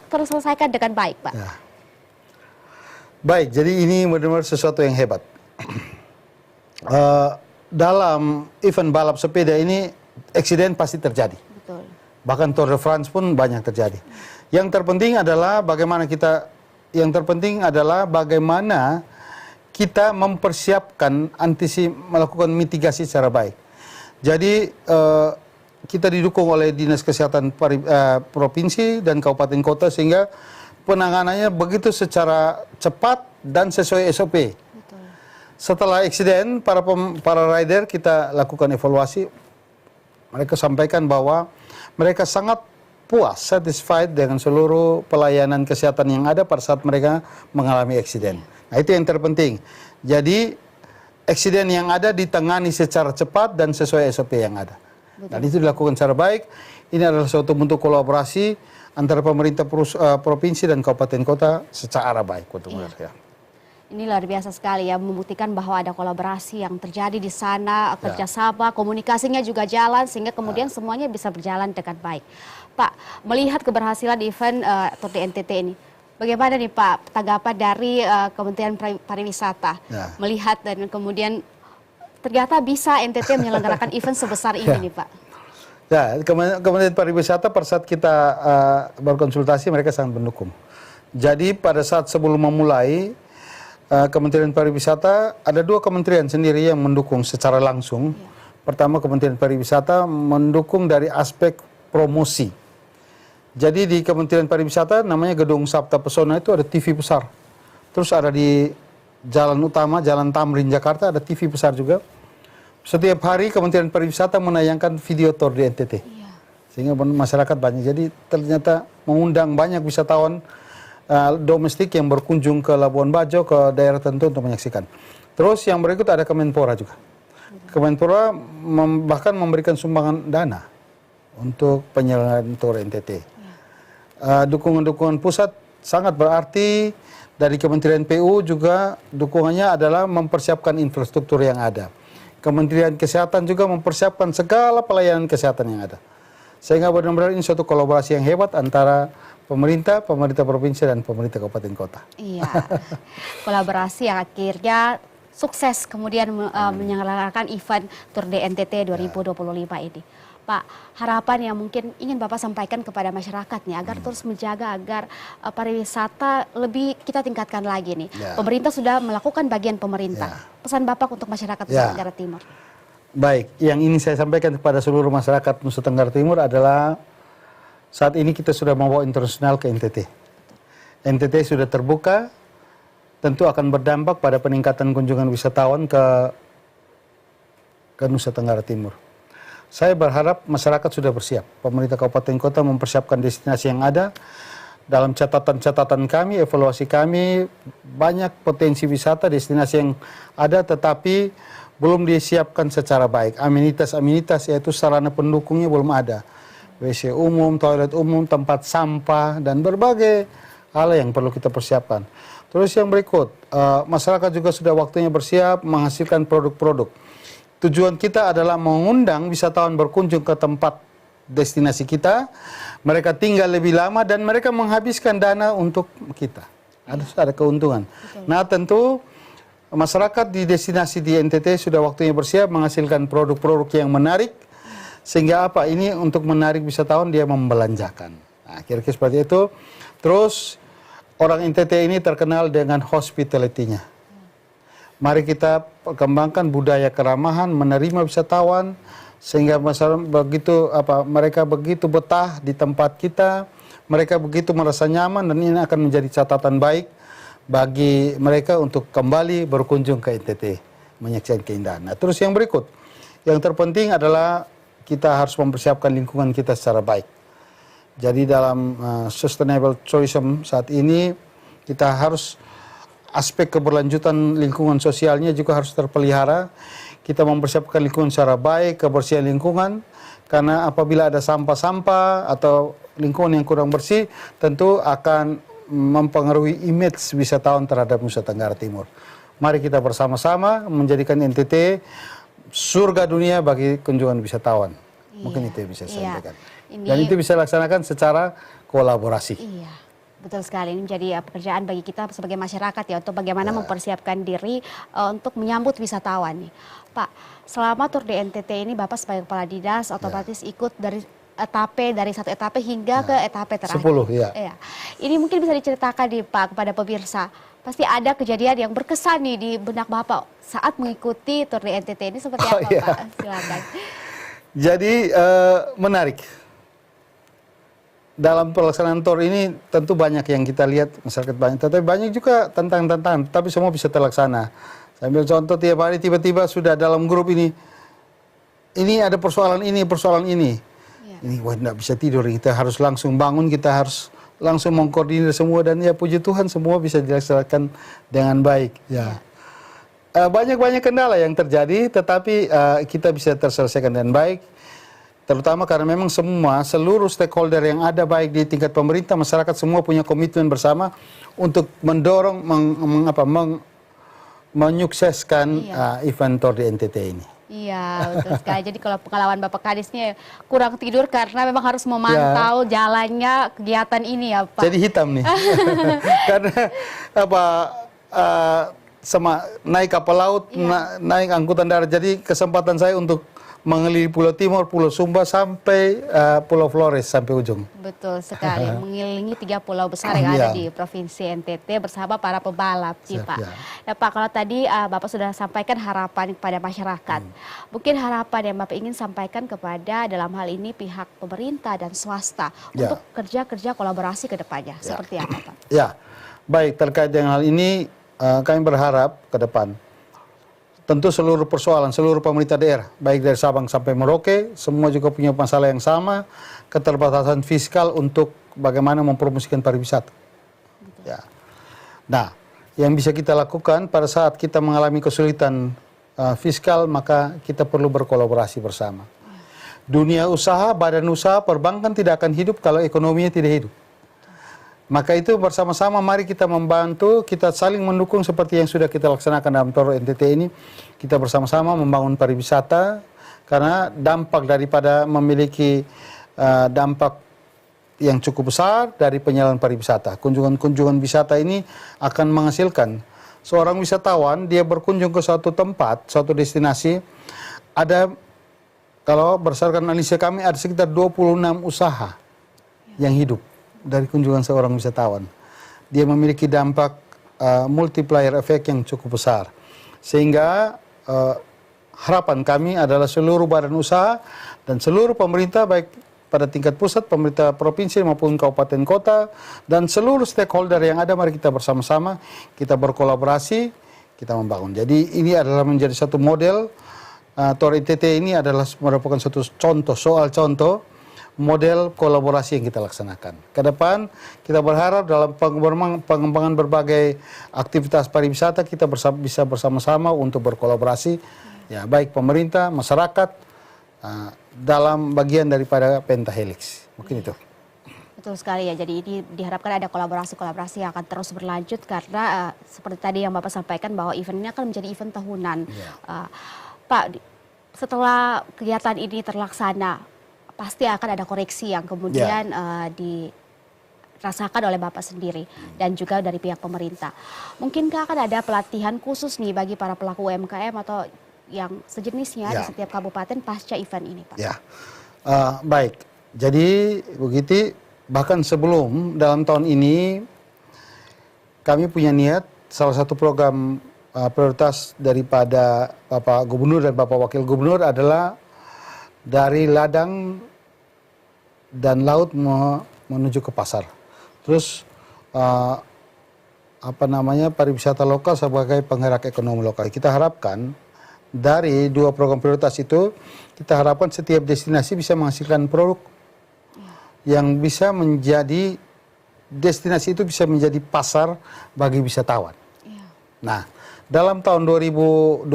terselesaikan dengan baik, Pak. Baik, jadi ini benar-benar sesuatu yang hebat. Dalam event balap sepeda ini eksiden pasti terjadi. Betul. Bahkan Tour de France pun banyak terjadi. Yang terpenting adalah bagaimana kita mempersiapkan melakukan mitigasi secara baik. Jadi kita didukung oleh Dinas Kesehatan Provinsi dan Kabupaten Kota sehingga penanganannya begitu secara cepat dan sesuai SOP. Setelah eksiden, para rider kita lakukan evaluasi. Mereka sampaikan bahwa mereka sangat puas, satisfied dengan seluruh pelayanan kesehatan yang ada pada saat mereka mengalami eksiden. Nah, itu yang terpenting. Jadi, eksiden yang ada ditangani secara cepat dan sesuai SOP yang ada. Dan itu dilakukan secara baik. Ini adalah suatu bentuk kolaborasi antara pemerintah provinsi dan kabupaten kota secara baik untuk mereka. Ini luar biasa sekali ya, membuktikan bahwa ada kolaborasi yang terjadi di sana, kerjasama, komunikasinya juga jalan sehingga kemudian semuanya bisa berjalan dengan baik. Pak, melihat keberhasilan event Tour de NTT ini, bagaimana nih Pak tanggapan dari Kementerian Pariwisata melihat dan kemudian ternyata bisa NTT menyelenggarakan event sebesar ini nih Pak? Ya, Kementerian Pariwisata pada saat kita berkonsultasi mereka sangat mendukung. Jadi pada saat sebelum memulai Kementerian Pariwisata, ada 2 kementerian sendiri yang mendukung secara langsung. Pertama, Kementerian Pariwisata mendukung dari aspek promosi. Jadi di Kementerian Pariwisata namanya Gedung Sabta Pesona itu ada TV besar. Terus ada di jalan utama, Jalan Tamrin Jakarta ada TV besar juga. Setiap hari Kementerian Pariwisata menayangkan video Tour de NTT. Sehingga masyarakat banyak. Jadi ternyata mengundang banyak wisatawan domestik yang berkunjung ke Labuan Bajo, ke daerah tertentu untuk menyaksikan. Terus yang berikut ada Kemenpora juga. Kemenpora bahkan memberikan sumbangan dana untuk penyelenggaraan Tour NTT. Dukungan-dukungan pusat sangat berarti. Dari Kementerian PU juga dukungannya adalah mempersiapkan infrastruktur yang ada. Kementerian Kesehatan juga mempersiapkan segala pelayanan kesehatan yang ada. Sehingga benar-benar ini suatu kolaborasi yang hebat antara pemerintah provinsi dan pemerintah kabupaten kota. Iya, kolaborasi yang akhirnya sukses kemudian menyelenggarakan event Tour de NTT 2025 ini. Pak, harapan yang mungkin ingin Bapak sampaikan kepada masyarakat nih agar terus menjaga agar pariwisata lebih kita tingkatkan lagi nih. Pemerintah sudah melakukan bagian pemerintah. Pesan Bapak untuk masyarakat Nusa Tenggara Timur. Baik, yang ini saya sampaikan kepada seluruh masyarakat Nusa Tenggara Timur adalah saat ini kita sudah membawa internasional ke NTT. NTT sudah terbuka, tentu akan berdampak pada peningkatan kunjungan wisatawan ke Nusa Tenggara Timur. Saya berharap masyarakat sudah bersiap. Pemerintah kabupaten kota mempersiapkan destinasi yang ada. Dalam catatan-catatan kami, evaluasi kami, banyak potensi wisata destinasi yang ada tetapi belum disiapkan secara baik. Amenitas-amenitas yaitu sarana pendukungnya belum ada. WC umum, toilet umum, tempat sampah, dan berbagai hal yang perlu kita persiapkan. Terus yang berikut, masyarakat juga sudah waktunya bersiap menghasilkan produk-produk. tujuan kita adalah mengundang wisatawan berkunjung ke tempat destinasi kita. Mereka tinggal lebih lama dan mereka menghabiskan dana untuk kita. Ada keuntungan. Nah, tentu masyarakat di destinasi di NTT sudah waktunya bersiap menghasilkan produk-produk yang menarik, sehingga apa, ini untuk menarik wisatawan dia membelanjakan. Nah, kira-kira seperti itu. Terus orang NTT ini terkenal dengan hospitality-nya. Mari kita kembangkan budaya keramahan, menerima wisatawan, sehingga mereka begitu betah di tempat kita, mereka begitu merasa nyaman, dan ini akan menjadi catatan baik bagi mereka untuk kembali berkunjung ke NTT, menyaksikan keindahan. Nah, terus yang berikut, yang terpenting adalah kita harus mempersiapkan lingkungan kita secara baik. Jadi dalam sustainable tourism saat ini, kita harus aspek keberlanjutan lingkungan sosialnya juga harus terpelihara. Kita mempersiapkan lingkungan secara baik, kebersihan lingkungan, karena apabila ada sampah-sampah atau lingkungan yang kurang bersih, tentu akan mempengaruhi image wisatawan terhadap Nusa Tenggara Timur. Mari kita bersama-sama menjadikan NTT surga dunia bagi kunjungan wisatawan. Mungkin itu yang bisa saya sampaikan. Dan itu bisa dilaksanakan secara kolaborasi. Iya, betul sekali. Ini menjadi pekerjaan bagi kita sebagai masyarakat ya, untuk bagaimana mempersiapkan diri untuk menyambut wisatawan nih. Pak, selama tur di NTT ini Bapak sebagai kepala dinas otomatis ikut dari satu etape hingga ke etape terakhir. 10, ya. Ini mungkin bisa diceritakan nih Pak kepada pemirsa. Pasti ada kejadian yang berkesan nih di benak Bapak saat mengikuti tur di NTT ini, seperti apa Pak? Silakan. Jadi menarik. Dalam pelaksanaan tur ini tentu banyak yang kita lihat, masyarakat banyak, tetapi banyak juga tantangan-tantangan, tapi semua bisa terlaksana. Saya ambil contoh, tiap hari tiba-tiba sudah dalam grup ini ada persoalan ini, persoalan ini. Ini wah, tidak bisa tidur, kita harus langsung bangun, kita harus langsung mengkoordinir semua, dan ya puji Tuhan semua bisa dilaksanakan dengan baik. Banyak-banyak kendala yang terjadi, tetapi kita bisa terselesaikan dengan baik, terutama karena memang seluruh stakeholder yang ada, baik di tingkat pemerintah, masyarakat, semua punya komitmen bersama untuk mendorong, menyukseskan event Tour di NTT ini. Iya, betul sekali. Jadi kalau pengalaman Bapak Kadisnya kurang tidur karena memang harus memantau jalannya kegiatan ini ya Pak. Jadi hitam nih. Karena naik kapal laut, naik angkutan darat. Jadi kesempatan saya untuk mengelilingi Pulau Timur, Pulau Sumba, sampai Pulau Flores, sampai ujung. Betul sekali, mengelilingi 3 pulau besar yang ada di Provinsi NTT bersama para pebalap, Pak. Nah, Pak, kalau tadi Bapak sudah sampaikan harapan kepada masyarakat. Mungkin harapan yang Bapak ingin sampaikan kepada, dalam hal ini, pihak pemerintah dan swasta untuk kerja-kerja kolaborasi ke depannya. Seperti apa, Pak? Ya, baik, terkait dengan hal ini, kami berharap ke depan, tentu seluruh persoalan, seluruh pemerintah daerah, baik dari Sabang sampai Merauke, semua juga punya masalah yang sama, keterbatasan fiskal untuk bagaimana mempromosikan pariwisata. Nah, yang bisa kita lakukan pada saat kita mengalami kesulitan fiskal, maka kita perlu berkolaborasi bersama. Dunia usaha, badan usaha, perbankan tidak akan hidup kalau ekonominya tidak hidup. Maka itu bersama-sama mari kita membantu, kita saling mendukung seperti yang sudah kita laksanakan dalam Tour NTT ini. Kita bersama-sama membangun pariwisata, karena dampak daripada memiliki dampak yang cukup besar dari penyelenggaraan pariwisata. Kunjungan-kunjungan wisata ini akan menghasilkan seorang wisatawan, dia berkunjung ke suatu tempat, suatu destinasi, ada, kalau berdasarkan analisa kami, ada sekitar 26 usaha yang hidup dari kunjungan seorang wisatawan. Dia memiliki dampak multiplier effect yang cukup besar. Sehingga harapan kami adalah seluruh badan usaha dan seluruh pemerintah, baik pada tingkat pusat, pemerintah provinsi maupun kabupaten kota, dan seluruh stakeholder yang ada, mari kita bersama-sama, kita berkolaborasi, kita membangun. Jadi ini adalah menjadi satu model, Tour NTT ini adalah merupakan satu contoh, model kolaborasi yang kita laksanakan. Ke depan kita berharap dalam pengembangan berbagai aktivitas pariwisata kita bisa bersama-sama untuk berkolaborasi, ya, baik pemerintah, masyarakat, dalam bagian daripada Pentahelix. Mungkin itu. Betul sekali ya, jadi ini diharapkan ada kolaborasi-kolaborasi yang akan terus berlanjut, karena seperti tadi yang Bapak sampaikan bahwa event ini akan menjadi event tahunan. Pak, setelah kegiatan ini terlaksana, pasti akan ada koreksi yang kemudian dirasakan oleh Bapak sendiri dan juga dari pihak pemerintah. Mungkinkah akan ada pelatihan khusus nih bagi para pelaku UMKM atau yang sejenisnya di setiap kabupaten pasca event ini, Pak? Ya, baik. Jadi begitu, bahkan sebelum dalam tahun ini kami punya niat, salah satu program prioritas daripada Bapak Gubernur dan Bapak Wakil Gubernur adalah dari ladang dan laut menuju ke pasar. Terus pariwisata lokal sebagai penggerak ekonomi lokal. Kita harapkan dari dua program prioritas itu, kita harapkan setiap destinasi bisa menghasilkan produk yang bisa menjadi, destinasi itu bisa menjadi pasar bagi wisatawan. Nah, dalam tahun 2025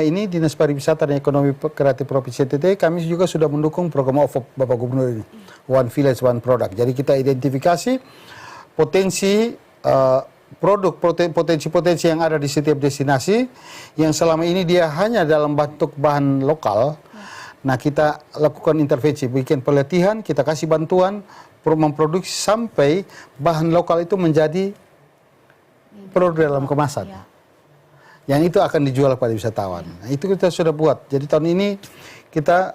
ini Dinas Pariwisata dan Ekonomi Kreatif Provinsi NTT kami juga sudah mendukung program OVOP Bapak Gubernur ini, One Village One Product. Jadi kita identifikasi potensi potensi-potensi yang ada di setiap destinasi yang selama ini dia hanya dalam bentuk bahan lokal. Nah, kita lakukan intervensi, bikin pelatihan, kita kasih bantuan memproduksi sampai bahan lokal itu menjadi produk dalam kemasan. Yang itu akan dijual kepada wisatawan. Nah, itu kita sudah buat. Jadi tahun ini kita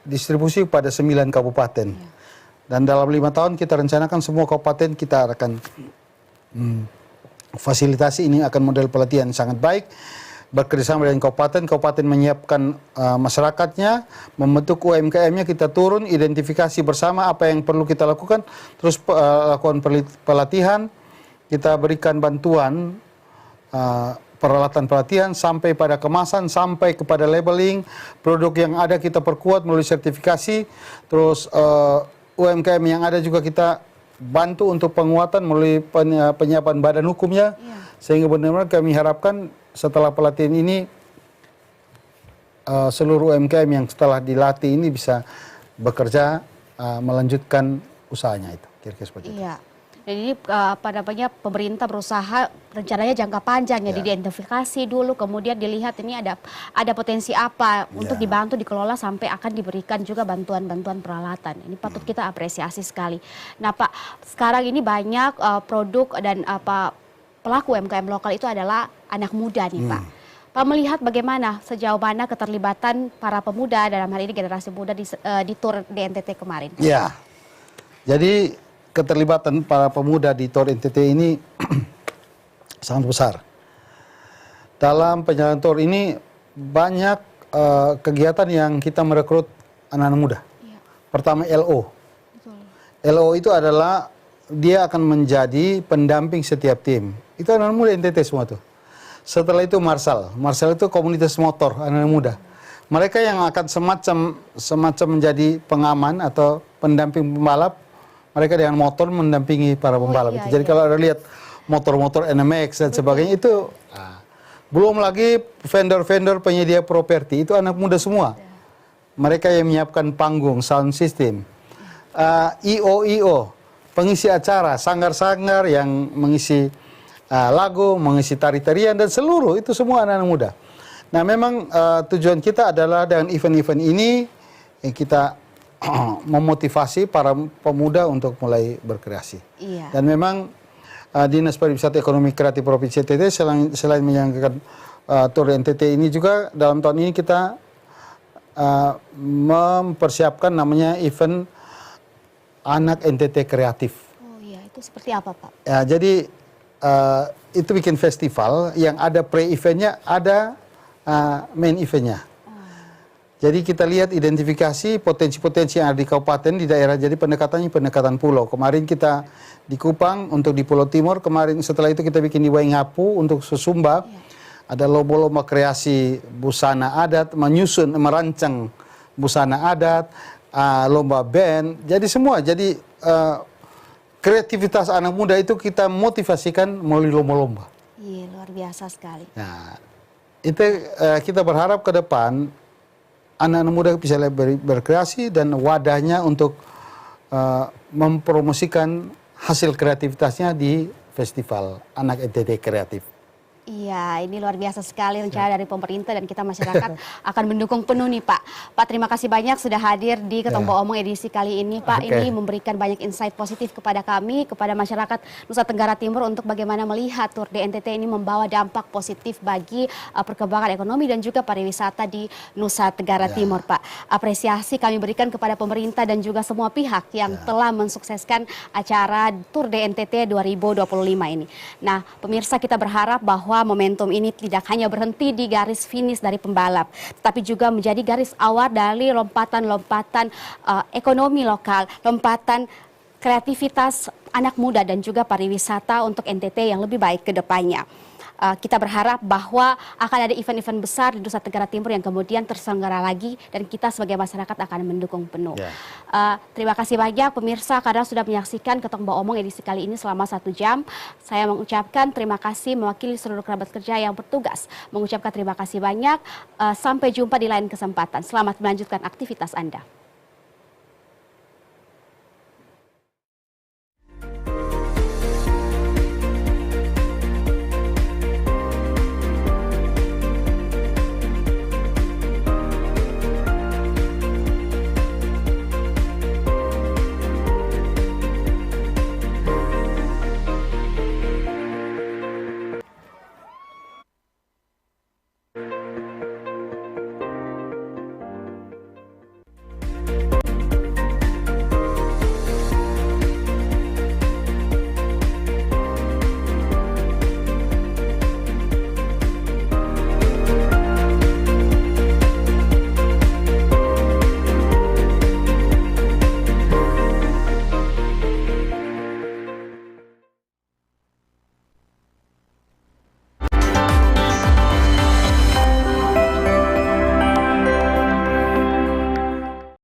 distribusi pada 9 kabupaten. Dan dalam 5 tahun kita rencanakan semua kabupaten kita akan fasilitasi. Ini akan model pelatihan yang sangat baik, bekerjasama dengan kabupaten menyiapkan masyarakatnya, membentuk UMKM-nya, kita turun, identifikasi bersama apa yang perlu kita lakukan, terus lakukan pelatihan, kita berikan bantuan peralatan pelatihan sampai pada kemasan, sampai kepada labeling, produk yang ada kita perkuat melalui sertifikasi, terus UMKM yang ada juga kita bantu untuk penguatan melalui penyiapan badan hukumnya, sehingga benar-benar kami harapkan setelah pelatihan ini seluruh UMKM yang setelah dilatih ini bisa bekerja melanjutkan usahanya itu, kira-kira seperti itu. Dan ini pemerintah berusaha rencananya jangka panjang ya, diidentifikasi dulu, kemudian dilihat ini ada potensi apa untuk dibantu dikelola sampai akan diberikan juga bantuan-bantuan peralatan. Ini patut kita apresiasi sekali. Nah, Pak, sekarang ini banyak produk dan pelaku UMKM lokal itu adalah anak muda nih, Pak. Pak melihat bagaimana sejauh mana keterlibatan para pemuda, dalam hal ini generasi muda di TOR di NTT kemarin? Ya, jadi keterlibatan para pemuda di TOR NTT ini sangat besar. Dalam penyelenggaraan TOR ini banyak kegiatan yang kita merekrut anak-anak muda. Pertama LO. LO itu adalah dia akan menjadi pendamping setiap tim. Itu anak-anak muda NTT semua tuh. Setelah itu Marsal. Marsal itu komunitas motor anak-anak muda. Mereka yang akan semacam menjadi pengaman atau pendamping pembalap. Mereka dengan motor mendampingi para pembalap itu. Jadi kalau ada lihat motor-motor NMX dan sebagainya itu, belum lagi vendor-vendor penyedia properti itu anak muda semua. Mereka yang menyiapkan panggung, sound system, IO, pengisi acara, sanggar-sanggar yang mengisi lagu, mengisi tari-tarian dan seluruh itu semua anak-anak muda. Nah, memang tujuan kita adalah dengan event-event ini kita memotivasi para pemuda untuk mulai berkreasi. Dan memang Dinas Pariwisata Ekonomi Kreatif Provinsi NTT selain menyelenggarakan TOR NTT ini juga dalam tahun ini kita mempersiapkan namanya event Anak NTT Kreatif. Oh iya, itu seperti apa, Pak? Ya, jadi itu bikin festival yang ada pre-eventnya, ada main eventnya. Jadi kita lihat identifikasi potensi-potensi yang ada di kabupaten, di daerah. Jadi pendekatannya pendekatan pulau. Kemarin kita di Kupang untuk di Pulau Timur. Kemarin setelah itu kita bikin di Waingapu untuk Sesumba. Ada lomba-lomba kreasi busana adat, merancang busana adat, lomba band. Jadi semua. Jadi kreativitas anak muda itu kita motivasikan melalui lomba-lomba. Iya, luar biasa sekali. Nah, itu kita berharap ke depan anak-anak muda bisa berkreasi dan wadahnya untuk mempromosikan hasil kreativitasnya di Festival Anak NTT Kreatif. Iya, ini luar biasa sekali rencana dari pemerintah dan kita masyarakat akan mendukung penuh nih Pak. Pak, terima kasih banyak sudah hadir di Ketombo Omong edisi kali ini Pak. Ini memberikan banyak insight positif kepada kami, kepada masyarakat Nusa Tenggara Timur untuk bagaimana melihat Tour de NTT ini membawa dampak positif bagi perkembangan ekonomi dan juga pariwisata di Nusa Tenggara Timur Pak. Apresiasi kami berikan kepada pemerintah dan juga semua pihak yang telah mensukseskan acara Tour de NTT 2025 ini. Nah, pemirsa, kita berharap bahwa momentum ini tidak hanya berhenti di garis finish dari pembalap, tetapi juga menjadi garis awal dari lompatan-lompatan ekonomi lokal, lompatan kreativitas anak muda dan juga pariwisata untuk NTT yang lebih baik ke depannya. Kita berharap bahwa akan ada event-event besar di Nusa Tenggara Timur yang kemudian terselenggara lagi dan kita sebagai masyarakat akan mendukung penuh. Terima kasih banyak pemirsa karena sudah menyaksikan Ketombo Omong edisi kali ini selama 1 jam. Saya mengucapkan terima kasih mewakili seluruh kerabat kerja yang bertugas. Mengucapkan terima kasih banyak. Sampai jumpa di lain kesempatan. Selamat melanjutkan aktivitas Anda.